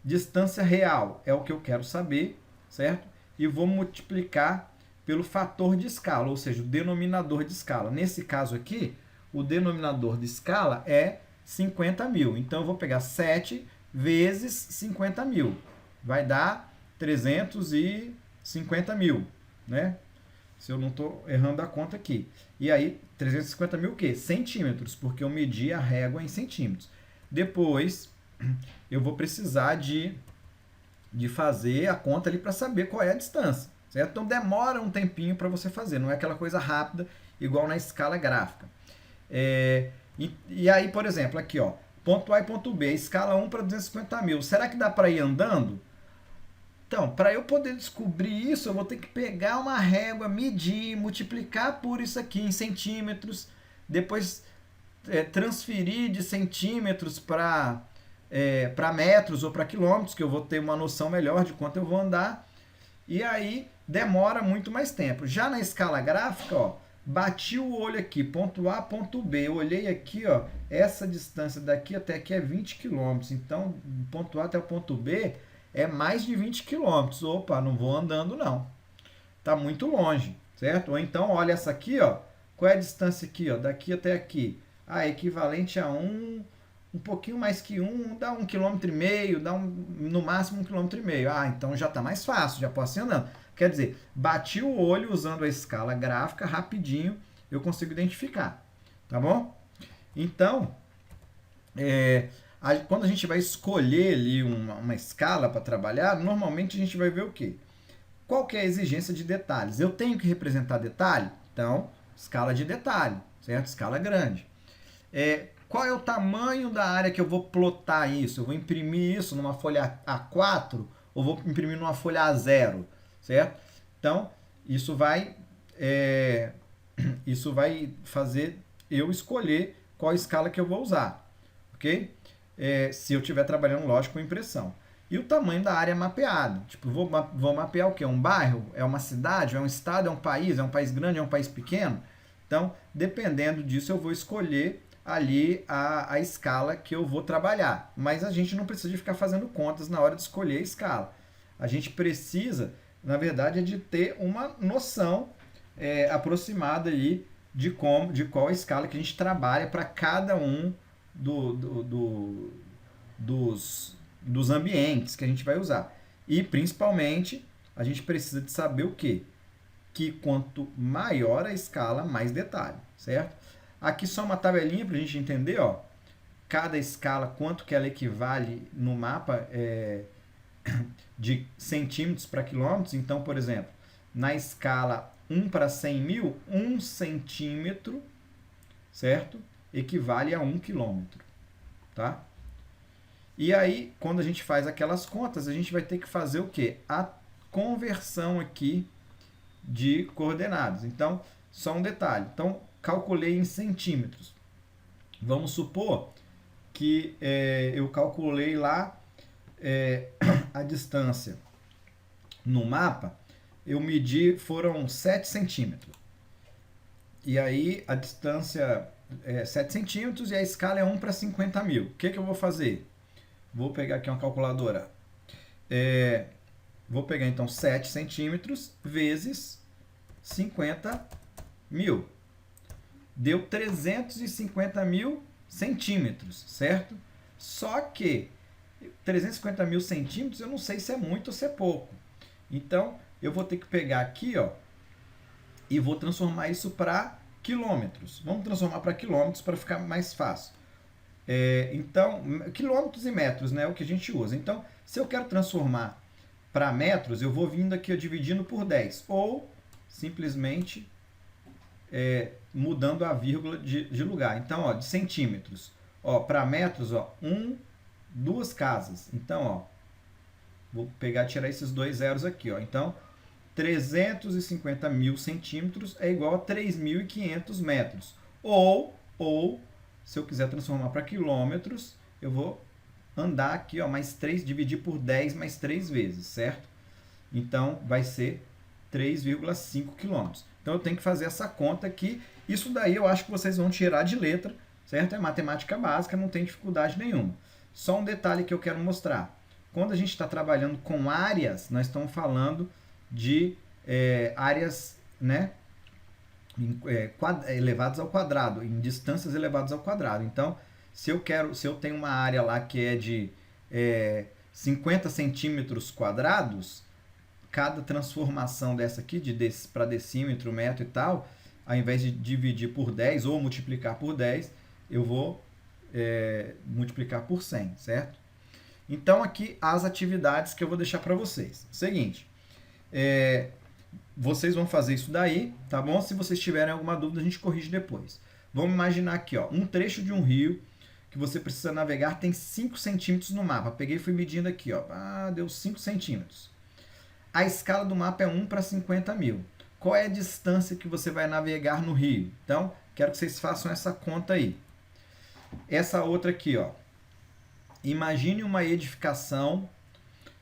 Distância real é o que eu quero saber, certo? E vou multiplicar pelo fator de escala, ou seja, o denominador de escala. Nesse caso aqui, o denominador de escala é 50 mil. Então, eu vou pegar 7 vezes 50 mil. Vai dar 350 mil, né? Se eu não estou errando a conta aqui. E aí, 350 mil o quê? Centímetros, porque eu medi a régua em centímetros. Depois, eu vou precisar de fazer a conta ali para saber qual é a distância, certo? Então, demora um tempinho para você fazer, não é aquela coisa rápida, igual na escala gráfica. E aí, por exemplo, aqui, ó, ponto A e ponto B, escala 1 para 250 mil. Será que dá para ir andando? Então, para eu poder descobrir isso, eu vou ter que pegar uma régua, medir, multiplicar por isso aqui em centímetros, depois transferir de centímetros para metros ou para quilômetros, que eu vou ter uma noção melhor de quanto eu vou andar, e aí demora muito mais tempo. Já na escala gráfica, ó, bati o olho aqui, ponto A, ponto B, eu olhei aqui, ó, essa distância daqui até aqui é 20 quilômetros, então do ponto A até o ponto B é mais de 20 quilômetros. Opa, não vou andando não. Está muito longe, certo? Ou então, olha essa aqui, ó. Qual é a distância aqui, ó? Daqui até aqui. Equivalente a um pouquinho mais que dá 1,5 km, dá no máximo 1,5 km. Então já está mais fácil, já posso ir andando. Quer dizer, bati o olho usando a escala gráfica, rapidinho eu consigo identificar, tá bom? Então, quando a gente vai escolher ali uma escala para trabalhar, normalmente a gente vai ver o quê? Qual que é a exigência de detalhes? Eu tenho que representar detalhe? Então, escala de detalhe, certo? Escala grande. Qual é o tamanho da área que eu vou plotar isso? Eu vou imprimir isso numa folha A4 ou vou imprimir numa folha A0, certo? Então, isso vai fazer eu escolher qual escala que eu vou usar, ok? Se eu estiver trabalhando, lógico, com impressão. E o tamanho da área mapeada. Tipo, vou mapear o quê? Um bairro? É uma cidade? É um estado? É um país? É um país grande? É um país pequeno? Então, dependendo disso, eu vou escolher ali a escala que eu vou trabalhar. Mas a gente não precisa de ficar fazendo contas na hora de escolher a escala. A gente precisa, na verdade, de ter uma noção aproximada aí de qual a escala que a gente trabalha para cada um dos ambientes que a gente vai usar. E, principalmente, a gente precisa de saber o quê? Que quanto maior a escala, mais detalhe, certo? Aqui só uma tabelinha para a gente entender, ó, cada escala, quanto que ela equivale no mapa de centímetros para quilômetros. Então, por exemplo, na escala 1 para 100 mil, 1 centímetro, certo? Equivale a 1 quilômetro, tá? E aí, quando a gente faz aquelas contas, a gente vai ter que fazer o quê? A conversão aqui de coordenadas. Então, só um detalhe. Então, calculei em centímetros. Vamos supor que eu calculei lá a distância no mapa, eu medi, foram 7 centímetros. E aí a distância é 7 centímetros e a escala é 1 para 50 mil. O que eu vou fazer? Vou pegar aqui uma calculadora. Vou pegar então 7 centímetros vezes 50 mil. Deu 350 mil centímetros, certo? Só que 350 mil centímetros eu não sei se é muito ou se é pouco. Então eu vou ter que pegar aqui, ó, e vou transformar isso para quilômetros. Vamos transformar para quilômetros para ficar mais fácil. Então, quilômetros e metros, né, é o que a gente usa. Então, se eu quero transformar para metros, eu vou vindo aqui, ó, dividindo por 10. Ou, simplesmente, mudando a vírgula de lugar. Então, ó, de centímetros. Para metros, ó, 2 casas. Então, ó, vou pegar e tirar esses 2 zeros aqui. Ó. Então, 350 mil centímetros é igual a 3.500 metros. Ou, se eu quiser transformar para quilômetros, eu vou andar aqui, ó, mais 3, dividir por 10 mais 3 vezes, certo? Então, vai ser 3,5 quilômetros. Então, eu tenho que fazer essa conta aqui. Isso daí eu acho que vocês vão tirar de letra, certo? É matemática básica, não tem dificuldade nenhuma. Só um detalhe que eu quero mostrar. Quando a gente está trabalhando com áreas, nós estamos falando de áreas, né, elevadas ao quadrado, em distâncias elevadas ao quadrado. Então, se eu tenho uma área lá que é de 50 centímetros quadrados, cada transformação dessa aqui, para decímetro, metro e tal, ao invés de dividir por 10 ou multiplicar por 10, eu vou multiplicar por 100, certo? Então, aqui as atividades que eu vou deixar para vocês. Seguinte, vocês vão fazer isso daí, tá bom? Se vocês tiverem alguma dúvida, a gente corrige depois. Vamos imaginar aqui, ó, um trecho de um rio que você precisa navegar tem 5 centímetros no mapa. Peguei e fui medindo aqui, ó. Deu 5 centímetros. A escala do mapa é 1 para 50 mil. Qual é a distância que você vai navegar no rio? Então, quero que vocês façam essa conta aí. Essa outra aqui, ó. Imagine uma edificação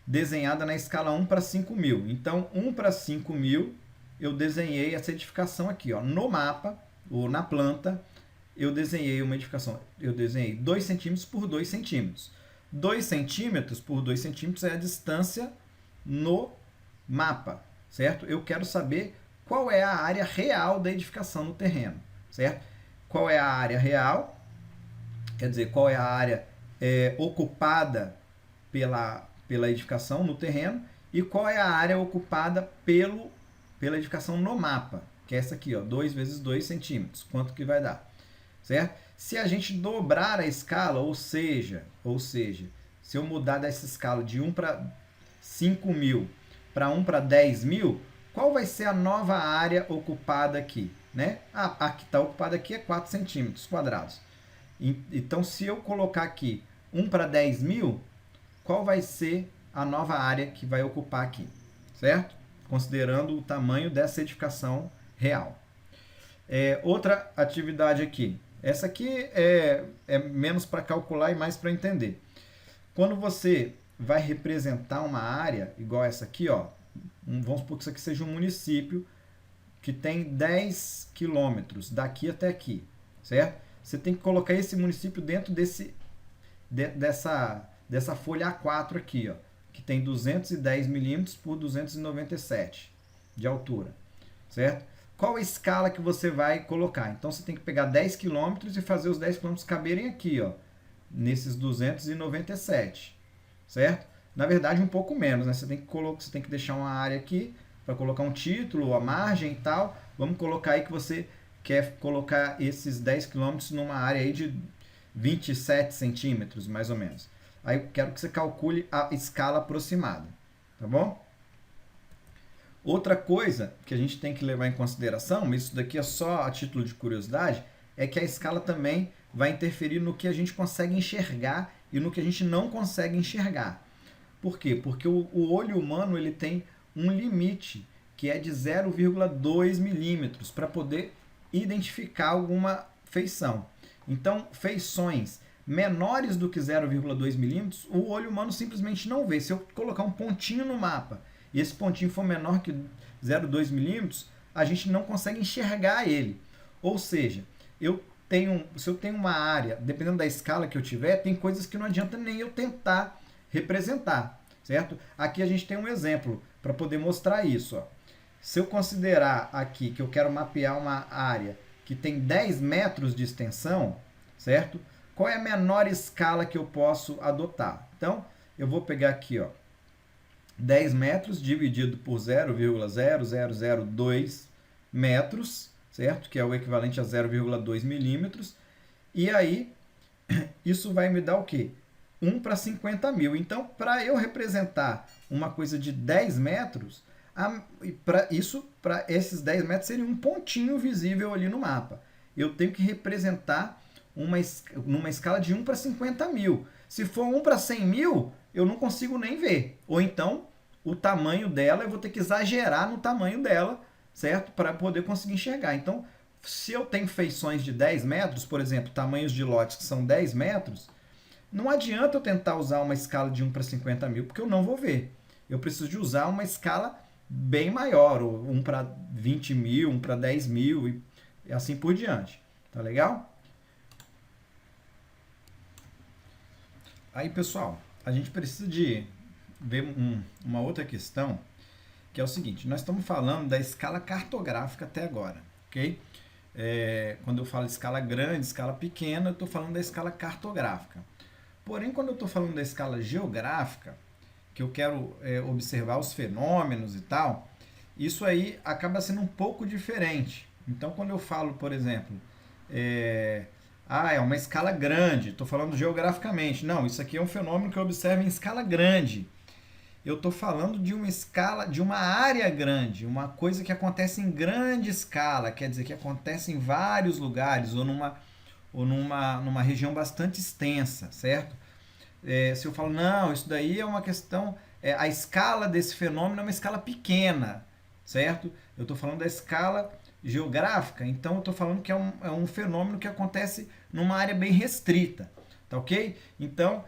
desenhada na escala 1 para 5 mil. Então, 1 para 5 mil, eu desenhei essa edificação aqui, ó. No mapa, ou na planta, eu desenhei uma edificação. Eu desenhei 2 centímetros por 2 centímetros. 2 centímetros por 2 centímetros é a distância no mapa, certo? Eu quero saber qual é a área real da edificação no terreno, certo? Qual é a área real? Quer dizer, qual é a área ocupada pela edificação no terreno e qual é a área ocupada pela edificação no mapa, que é essa aqui, ó, 2 vezes 2 centímetros. Quanto que vai dar? Certo? Se a gente dobrar a escala, ou seja, se eu mudar dessa escala de 1 para 5 mil para 1 para 10 mil, qual vai ser a nova área ocupada aqui? Né? A que está ocupada aqui é 4 centímetros quadrados. Então, se eu colocar aqui 1 para 10 mil, qual vai ser a nova área que vai ocupar aqui? Certo? Considerando o tamanho dessa edificação real. Outra atividade aqui. Essa aqui é menos para calcular e mais para entender. Quando você vai representar uma área, igual essa aqui, ó, vamos supor que isso aqui seja um município que tem 10 quilômetros daqui até aqui, certo? Você tem que colocar esse município dentro dessa folha A4 aqui, ó, que tem 210 milímetros por 297 de altura, certo? Qual a escala que você vai colocar? Então, você tem que pegar 10 quilômetros e fazer os 10 quilômetros caberem aqui, ó, nesses 297, certo? Na verdade, um pouco menos, né? Você tem que deixar uma área aqui para colocar um título, a margem e tal. Vamos colocar aí que você quer colocar esses 10 quilômetros numa área aí de 27 centímetros, mais ou menos. Aí eu quero que você calcule a escala aproximada, tá bom? Outra coisa que a gente tem que levar em consideração, isso daqui é só a título de curiosidade, é que a escala também vai interferir no que a gente consegue enxergar e no que a gente não consegue enxergar. Por quê? Porque o olho humano ele tem um limite que é de 0,2 milímetros, para poder identificar alguma feição. Então, feições menores do que 0,2 milímetros, o olho humano simplesmente não vê. Se eu colocar um pontinho no mapa e esse pontinho for menor que 0,2 milímetros, a gente não consegue enxergar ele. Ou seja, se eu tenho uma área, dependendo da escala que eu tiver, tem coisas que não adianta nem eu tentar representar, certo? Aqui a gente tem um exemplo para poder mostrar isso. Ó. Se eu considerar aqui que eu quero mapear uma área que tem 10 metros de extensão, certo? Qual é a menor escala que eu posso adotar? Então, eu vou pegar aqui, ó, 10 metros dividido por 0,0002 metros, certo? Que é o equivalente a 0,2 milímetros. E aí, isso vai me dar o quê? 1 para 50 mil. Então, para eu representar uma coisa de 10 metros, para esses 10 metros seria um pontinho visível ali no mapa. Eu tenho que representar numa escala de 1 para 50 mil. Se for 1 para 100 mil, eu não consigo nem ver. Ou então, o tamanho dela, eu vou ter que exagerar no tamanho dela, certo? Para poder conseguir enxergar. Então, se eu tenho feições de 10 metros, por exemplo, tamanhos de lotes que são 10 metros, não adianta eu tentar usar uma escala de 1 para 50 mil, porque eu não vou ver. Eu preciso de usar uma escala bem maior, ou 1 para 20 mil, 1 para 10 mil e assim por diante. Tá legal? Aí, pessoal, a gente precisa de ver uma outra questão, que é o seguinte, nós estamos falando da escala cartográfica até agora, ok? Quando eu falo escala grande, escala pequena, eu estou falando da escala cartográfica. Porém, quando eu estou falando da escala geográfica, que eu quero observar os fenômenos e tal, isso aí acaba sendo um pouco diferente. Então, quando eu falo, por exemplo, é uma escala grande, estou falando geograficamente. Não, isso aqui é um fenômeno que eu observo em escala grande. Eu estou falando de uma escala, de uma área grande, uma coisa que acontece em grande escala, quer dizer que acontece em vários lugares ou numa região bastante extensa, certo? Se eu falo, não, isso daí é uma questão, a escala desse fenômeno é uma escala pequena, certo? Eu estou falando da escala geográfica, então eu estou falando que é um fenômeno que acontece numa área bem restrita, tá ok? Então,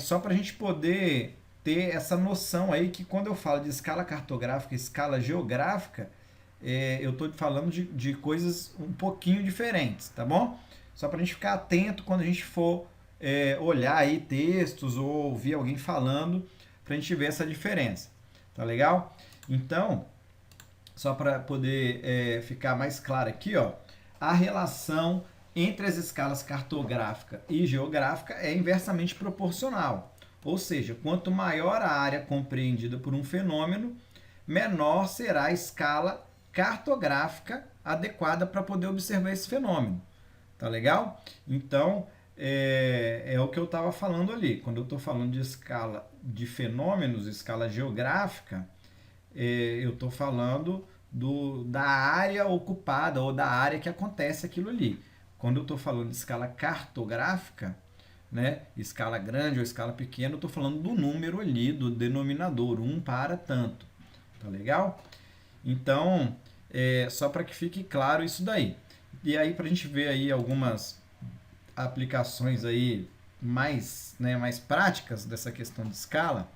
só para a gente poder ter essa noção aí que quando eu falo de escala cartográfica e escala geográfica, eu estou falando de coisas um pouquinho diferentes, tá bom? Só para a gente ficar atento quando a gente for olhar aí textos ou ouvir alguém falando, para a gente ver essa diferença, tá legal? Então, só para poder ficar mais claro aqui, ó, a relação entre as escalas cartográfica e geográfica é inversamente proporcional. Ou seja, quanto maior a área compreendida por um fenômeno, menor será a escala cartográfica adequada para poder observar esse fenômeno. Tá legal? Então, é o que eu estava falando ali. Quando eu estou falando de escala de fenômenos, escala geográfica, eu estou falando da área ocupada ou da área que acontece aquilo ali. Quando eu estou falando de escala cartográfica, né, escala grande ou escala pequena, eu estou falando do número ali, do denominador, 1 para tanto. Tá legal? Então, só para que fique claro isso daí. E aí, para a gente ver aí algumas aplicações aí mais práticas dessa questão de escala,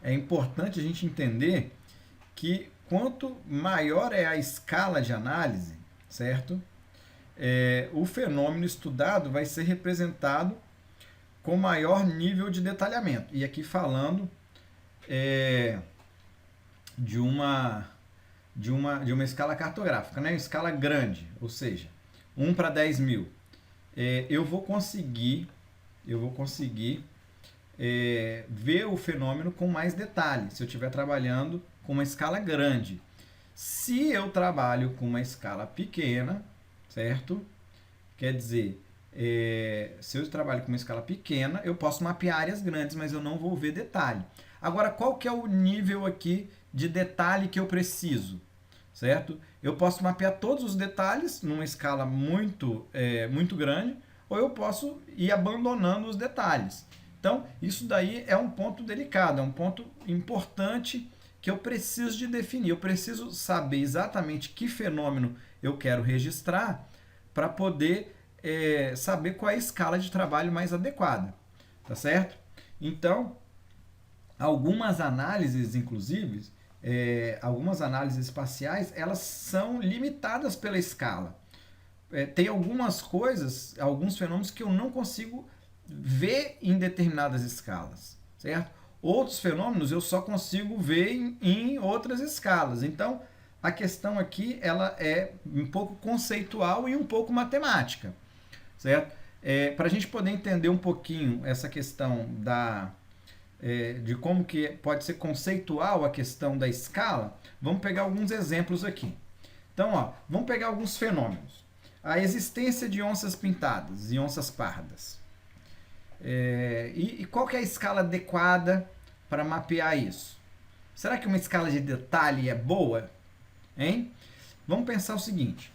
é importante a gente entender que quanto maior é a escala de análise, certo? O fenômeno estudado vai ser representado com maior nível de detalhamento. E aqui falando de uma escala cartográfica, né? Escala grande, ou seja, 1 para 10 mil. Eu vou conseguir ver o fenômeno com mais detalhe, se eu estiver trabalhando com uma escala grande. Se eu trabalho com uma escala pequena, certo? Quer dizer, se eu trabalho com uma escala pequena, eu posso mapear áreas grandes, mas eu não vou ver detalhe. Agora, qual que é o nível aqui de detalhe que eu preciso? Certo? Eu posso mapear todos os detalhes numa escala muito grande, ou eu posso ir abandonando os detalhes. Então, isso daí é um ponto delicado, é um ponto importante que eu preciso de definir. Eu preciso saber exatamente que fenômeno eu quero registrar para poder saber qual é a escala de trabalho mais adequada. Tá certo? Então, algumas análises, inclusive, algumas análises espaciais, elas são limitadas pela escala. Tem algumas coisas, alguns fenômenos que eu não consigo ver em determinadas escalas, certo? Outros fenômenos eu só consigo ver em outras escalas. Então, a questão aqui ela é um pouco conceitual e um pouco matemática, certo? Para a gente poder entender um pouquinho essa questão de como que pode ser conceitual a questão da escala, vamos pegar alguns exemplos aqui. Então, vamos pegar alguns fenômenos. A existência de onças pintadas e onças pardas. E qual que é a escala adequada para mapear isso? Será que uma escala de detalhe é boa? Hein? Vamos pensar o seguinte.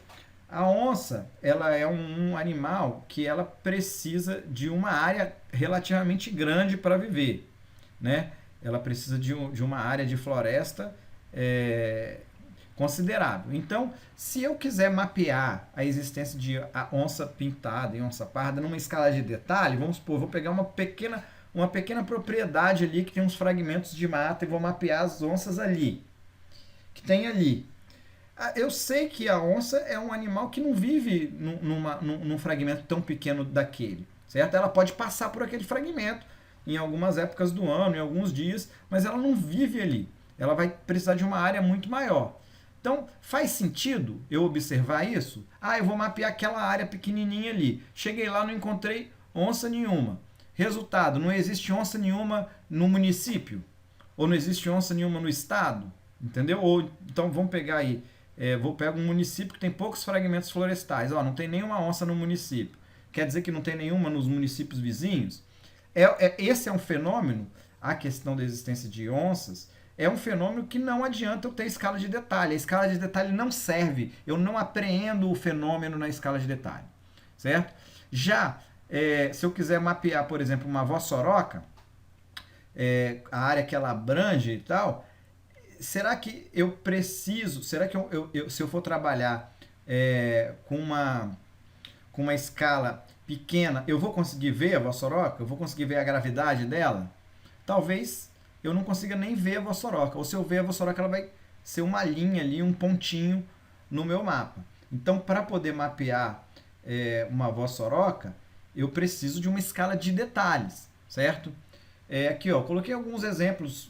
A onça, ela é um animal que ela precisa de uma área relativamente grande para viver, né? Ela precisa de uma área de floresta considerável. Então, se eu quiser mapear a existência de onça pintada e onça parda numa escala de detalhe, vamos supor, vou pegar uma pequena propriedade ali que tem uns fragmentos de mata e vou mapear as onças ali, que tem ali. Eu sei que a onça é um animal que não vive num fragmento tão pequeno daquele, certo? Ela pode passar por aquele fragmento em algumas épocas do ano, em alguns dias, mas ela não vive ali. Ela vai precisar de uma área muito maior. Então, faz sentido eu observar isso? Eu vou mapear aquela área pequenininha ali. Cheguei lá, não encontrei onça nenhuma. Resultado, não existe onça nenhuma no município? Ou não existe onça nenhuma no estado? Entendeu? Ou então, vamos pegar aí, vou pegar um município que tem poucos fragmentos florestais. Não tem nenhuma onça no município. Quer dizer que não tem nenhuma nos municípios vizinhos? Esse é um fenômeno, a questão da existência de onças, é um fenômeno que não adianta eu ter escala de detalhe. A escala de detalhe não serve. Eu não apreendo o fenômeno na escala de detalhe. Certo? Já, se eu quiser mapear, por exemplo, uma vossoroca, a área que ela abrange e tal, será que eu preciso, será que se eu for trabalhar com uma escala pequena, eu vou conseguir ver a vossoroca? Eu vou conseguir ver a gravidade dela? Talvez eu não consiga nem ver a vossoroca. Ou se eu ver a vossoroca, ela vai ser uma linha ali, um pontinho no meu mapa. Então, para poder mapear uma vossoroca, eu preciso de uma escala de detalhes, certo? Aqui, coloquei alguns exemplos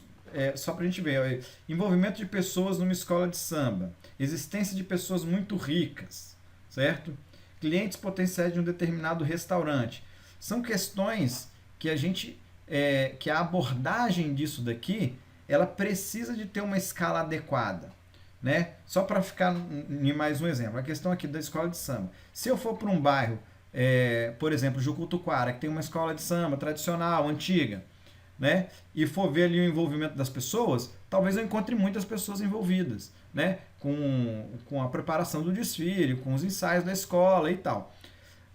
só para a gente ver. Envolvimento de pessoas numa escola de samba. Existência de pessoas muito ricas, certo? Clientes potenciais de um determinado restaurante. São questões que que a abordagem disso daqui, ela precisa de ter uma escala adequada, né? Só para ficar em mais um exemplo, a questão aqui da escola de samba. Se eu for para um bairro, por exemplo, Jucutuquara, que tem uma escola de samba tradicional, antiga, né? E for ver ali o envolvimento das pessoas, talvez eu encontre muitas pessoas envolvidas, né? Com a preparação do desfile, com os ensaios da escola e tal.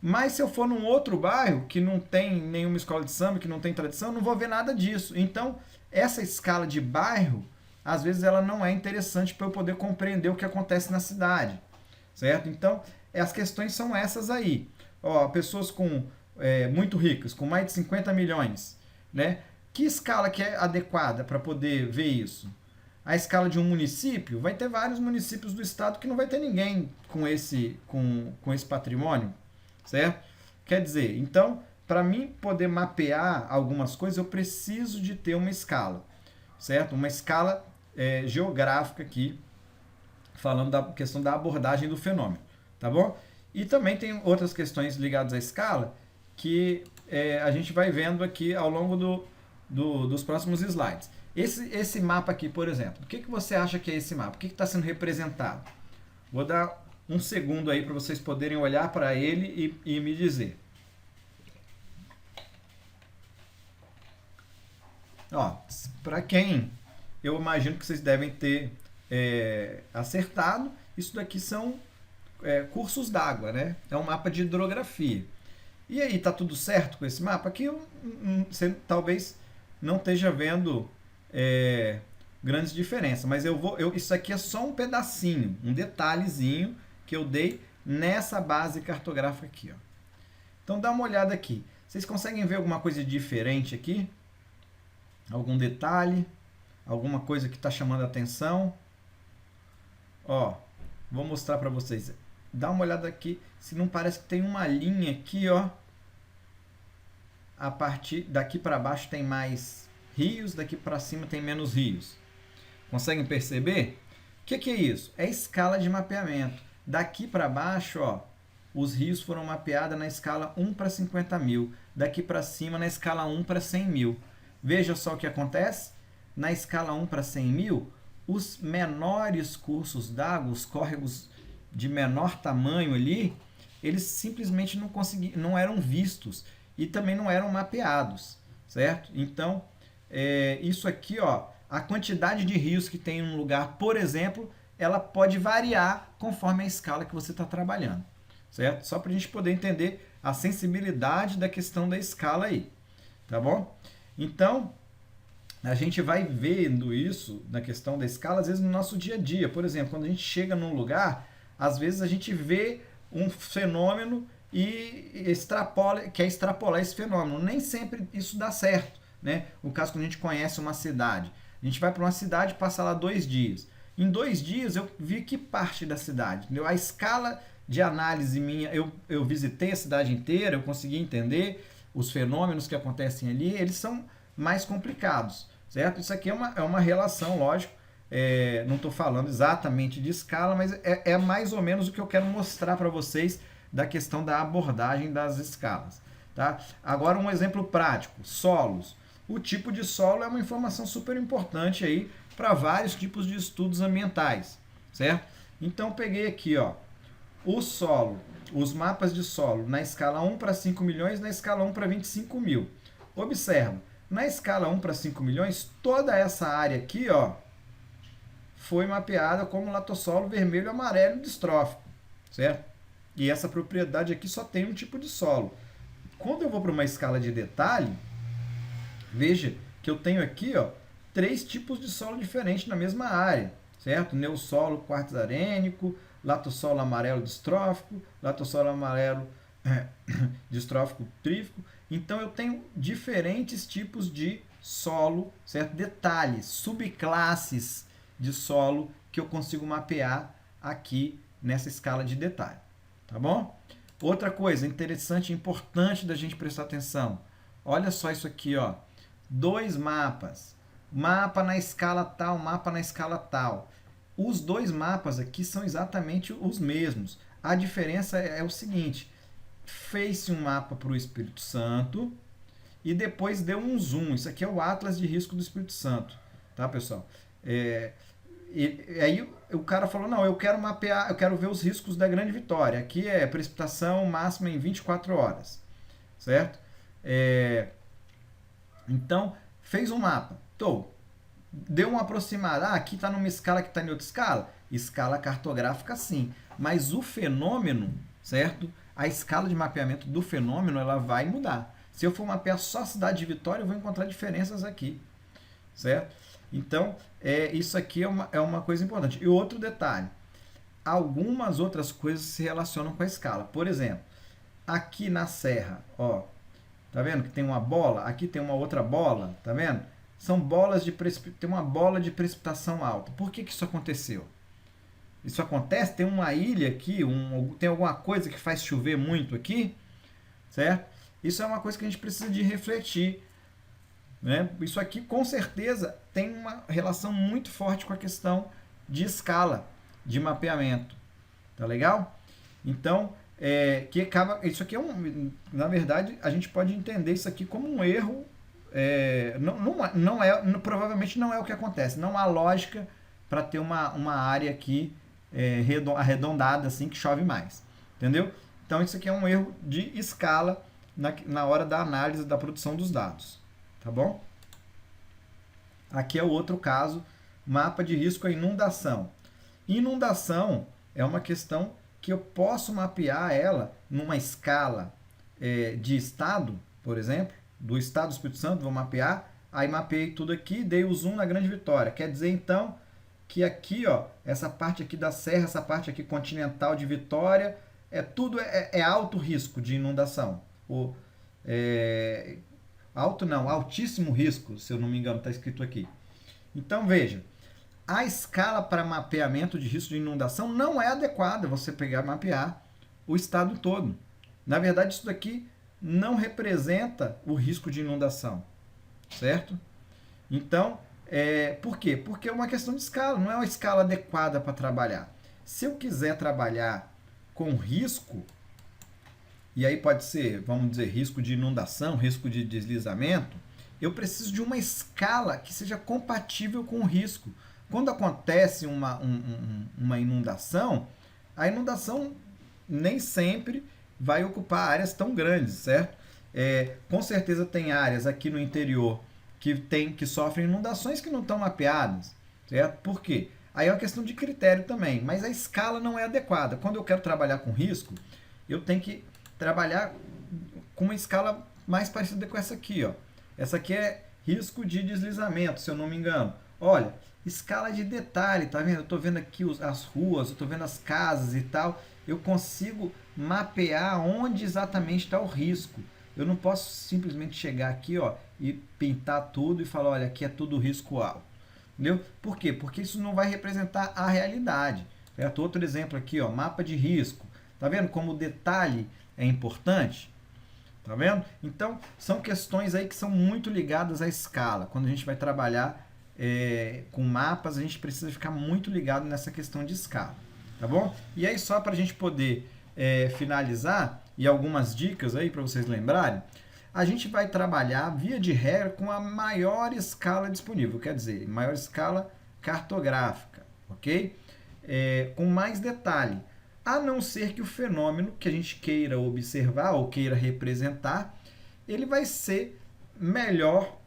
Mas se eu for num outro bairro que não tem nenhuma escola de samba, que não tem tradição, não vou ver nada disso. Então, essa escala de bairro, às vezes ela não é interessante para eu poder compreender o que acontece na cidade, certo? Então, as questões são essas aí. Pessoas muito ricas, com mais de 50 milhões, né? Que escala que é adequada para poder ver isso? A escala de um município, vai ter vários municípios do estado que não vai ter ninguém com esse patrimônio, certo? Quer dizer, então, para mim poder mapear algumas coisas, eu preciso de ter uma escala, certo? Uma escala geográfica aqui, falando da questão da abordagem do fenômeno, tá bom? E também tem outras questões ligadas à escala que a gente vai vendo aqui ao longo dos próximos slides. Esse mapa aqui, por exemplo, o que você acha que é esse mapa? O que está sendo representado? Vou dar um segundo aí para vocês poderem olhar para ele e me dizer. Para quem eu imagino que vocês devem ter acertado, isso daqui são cursos d'água, né? É um mapa de hidrografia. E aí, tá tudo certo com esse mapa? Aqui você talvez não esteja vendo grandes diferenças. Mas isso aqui é só um pedacinho, um detalhezinho que eu dei nessa base cartográfica aqui. Ó. Então dá uma olhada aqui. Vocês conseguem ver alguma coisa diferente aqui? Algum detalhe? Alguma coisa que está chamando a atenção? Ó, vou mostrar para vocês. Dá uma olhada aqui, se não parece que tem uma linha aqui, ó. A partir daqui para baixo tem mais rios, daqui para cima tem menos rios. Conseguem perceber? O que é isso? É escala de mapeamento. Daqui para baixo, ó, os rios foram mapeados na escala 1 para 50 mil. Daqui para cima na escala 1 para 100 mil. Veja só o que acontece. Na escala 1 para 100 mil, os menores cursos d'água, os córregos de menor tamanho ali, eles simplesmente não eram vistos e também não eram mapeados, certo? Então, isso aqui, ó, a quantidade de rios que tem em um lugar, por exemplo, ela pode variar conforme a escala que você está trabalhando, certo? Só para a gente poder entender a sensibilidade da questão da escala aí, tá bom? Então, a gente vai vendo isso na questão da escala, às vezes no nosso dia a dia. Por exemplo, quando a gente chega num lugar, às vezes a gente vê um fenômeno e quer extrapolar esse fenômeno. Nem sempre isso dá certo, né? O caso quando a gente conhece uma cidade. A gente vai para uma cidade e passa lá 2 dias. Em 2 dias eu vi que parte da cidade, entendeu? A escala de análise minha, eu visitei a cidade inteira, eu consegui entender os fenômenos que acontecem ali, eles são mais complicados, certo? Isso aqui é uma relação, lógico, não estou falando exatamente de escala, mas é mais ou menos o que eu quero mostrar para vocês da questão da abordagem das escalas. Tá? Agora um exemplo prático, solos. O tipo de solo é uma informação super importante aí para vários tipos de estudos ambientais, certo? Então peguei aqui, ó, o solo, os mapas de solo na escala 1 para 5 milhões, na escala 1 para 25 mil. Observa, na escala 1 para 5 milhões, toda essa área aqui, ó, foi mapeada como latossolo vermelho, amarelo e distrófico, certo? E essa propriedade aqui só tem um tipo de solo. Quando eu vou para uma escala de detalhe, veja que eu tenho aqui, ó, 3 tipos de solo diferentes na mesma área, certo? Neossolo quartzo-arênico, latossolo amarelo distrófico, latossolo amarelo distrófico trífico. Então eu tenho diferentes tipos de solo, certo? Detalhes, subclasses de solo que eu consigo mapear aqui nessa escala de detalhe, tá bom? Outra coisa interessante e importante da gente prestar atenção. Olha só isso aqui, ó. 2 mapas. Mapa na escala tal, mapa na escala tal. Os 2 mapas aqui são exatamente os mesmos. A diferença é o seguinte: fez-se um mapa para o Espírito Santo e depois deu um zoom. Isso aqui é o Atlas de Risco do Espírito Santo, tá, pessoal? Aí o cara falou, não, eu quero mapear, eu quero ver os riscos da Grande Vitória. Aqui é precipitação máxima em 24 horas, certo? Então, fez um mapa. Deu uma aproximada. Aqui está numa escala, aqui está em outra escala. Escala cartográfica, sim. Mas o fenômeno, certo? A escala de mapeamento do fenômeno, ela vai mudar. Se eu for mapear só a cidade de Vitória, eu vou encontrar diferenças aqui, certo? Então, isso aqui é uma coisa importante. E outro detalhe, algumas outras coisas se relacionam com a escala. Por exemplo, aqui na serra, ó, tá vendo que tem uma bola? Aqui tem uma outra bola, tá vendo? São bolas de tem uma bola de precipitação alta. Por que isso aconteceu? Isso acontece, tem uma ilha aqui, tem alguma coisa que faz chover muito aqui, certo? Isso é uma coisa que a gente precisa de refletir, né? Isso aqui com certeza tem uma relação muito forte com a questão de escala, de mapeamento, tá legal? Então, isso aqui na verdade, a gente pode entender isso aqui como um erro. Provavelmente não é o que acontece. Não há lógica para ter uma área aqui arredondada assim que chove mais, entendeu? Então isso aqui é um erro de escala na hora da análise da produção dos dados, tá bom? Aqui é o outro caso, mapa de risco a inundação. Inundação é uma questão que eu posso mapear ela numa escala de estado, por exemplo, do estado do Espírito Santo, vou mapear aí mapeei tudo aqui, dei o zoom na Grande Vitória. Quer dizer, então, que aqui, ó, essa parte aqui da serra, essa parte aqui continental de Vitória, tudo é alto risco de inundação. Alto não, altíssimo risco, se eu não me engano, está escrito aqui. Então, veja, a escala para mapeamento de risco de inundação não é adequada você pegar e mapear o estado todo. Na verdade, isso daqui não representa o risco de inundação, certo? Então, por quê? Porque é uma questão de escala, não é uma escala adequada para trabalhar. Se eu quiser trabalhar com risco, e aí pode ser, vamos dizer, risco de inundação, risco de deslizamento, eu preciso de uma escala que seja compatível com o risco. Quando acontece uma inundação, a inundação nem sempre vai ocupar áreas tão grandes, certo? Com certeza tem áreas aqui no interior que sofrem inundações que não estão mapeadas, certo? Por quê? Aí é uma questão de critério também, mas a escala não é adequada. Quando eu quero trabalhar com risco, eu tenho que trabalhar com uma escala mais parecida com essa aqui, ó. Essa aqui é risco de deslizamento, se eu não me engano. Olha, escala de detalhe, tá vendo? Eu tô vendo aqui as ruas, eu tô vendo as casas e tal. Eu consigo mapear onde exatamente está o risco. Eu não posso simplesmente chegar aqui, ó, e pintar tudo e falar, olha, aqui é tudo risco alto. Entendeu? Por quê? Porque isso não vai representar a realidade. Certo? Outro exemplo aqui, ó, mapa de risco. Tá vendo como o detalhe é importante? Tá vendo? Então, são questões aí que são muito ligadas à escala. Quando a gente vai trabalhar com mapas, a gente precisa ficar muito ligado nessa questão de escala. Tá bom? E aí, só para a gente poder finalizar, e algumas dicas aí para vocês lembrarem, a gente vai trabalhar, via de regra, com a maior escala disponível, quer dizer, maior escala cartográfica, ok? Com mais detalhe, a não ser que o fenômeno que a gente queira observar ou queira representar, ele vai ser melhor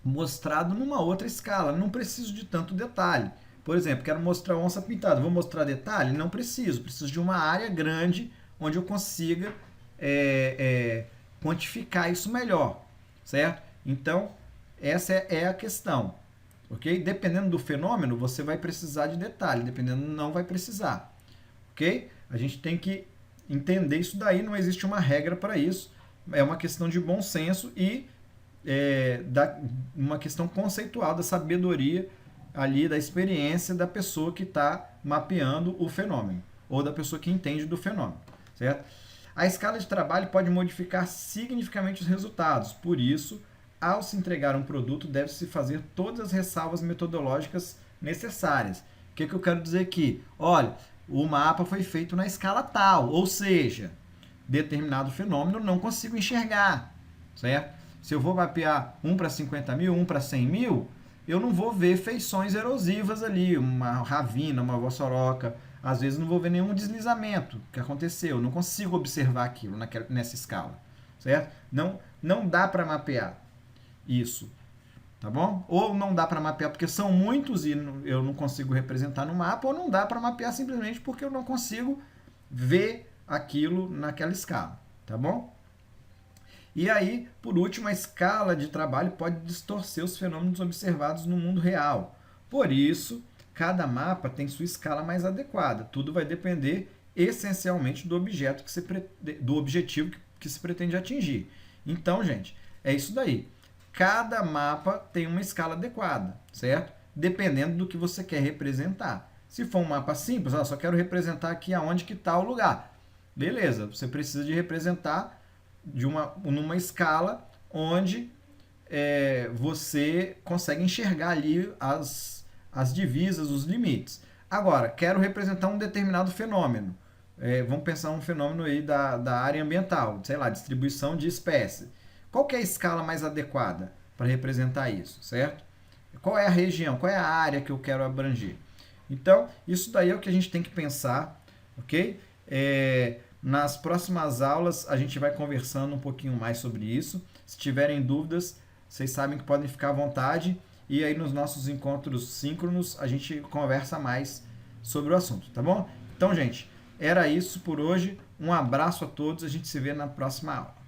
mostrado numa outra escala, não preciso de tanto detalhe. Por exemplo, quero mostrar onça pintada, vou mostrar detalhe? Não preciso de uma área grande onde eu consiga quantificar isso melhor, certo? Então, essa é a questão, ok? Dependendo do fenômeno, você vai precisar de detalhe, dependendo não vai precisar, ok? A gente tem que entender isso daí, não existe uma regra para isso, é uma questão de bom senso e uma questão conceitual da sabedoria ali, da experiência da pessoa que está mapeando o fenômeno, ou da pessoa que entende do fenômeno, certo? A escala de trabalho pode modificar significativamente os resultados, por isso, ao se entregar um produto, deve-se fazer todas as ressalvas metodológicas necessárias. O que eu quero dizer aqui? Olha, o mapa foi feito na escala tal, ou seja, determinado fenômeno eu não consigo enxergar, certo? Se eu vou mapear 1 para 50 mil, 1 para 100 mil, eu não vou ver feições erosivas ali, uma ravina, uma vossoroca. Às vezes não vou ver nenhum deslizamento que aconteceu, não consigo observar aquilo nessa escala, certo? Não dá para mapear isso, tá bom? Ou não dá para mapear porque são muitos e eu não consigo representar no mapa, ou não dá para mapear simplesmente porque eu não consigo ver aquilo naquela escala, tá bom? E aí, por último, a escala de trabalho pode distorcer os fenômenos observados no mundo real. Por isso, cada mapa tem sua escala mais adequada. Tudo vai depender essencialmente do objetivo que se pretende atingir. Então, gente, é isso daí. Cada mapa tem uma escala adequada, certo? Dependendo do que você quer representar. Se for um mapa simples, só quero representar aqui aonde que está o lugar. Beleza, você precisa de representar numa escala onde você consegue enxergar ali as divisas, os limites. Agora, quero representar um determinado fenômeno. Vamos pensar um fenômeno aí da área ambiental, sei lá, distribuição de espécie. Qual que é a escala mais adequada para representar isso, certo? Qual é a região, qual é a área que eu quero abranger? Então, isso daí é o que a gente tem que pensar, ok? Nas próximas aulas a gente vai conversando um pouquinho mais sobre isso. Se tiverem dúvidas, vocês sabem que podem ficar à vontade. E aí nos nossos encontros síncronos a gente conversa mais sobre o assunto, tá bom? Então, gente, era isso por hoje. Um abraço a todos, a gente se vê na próxima aula.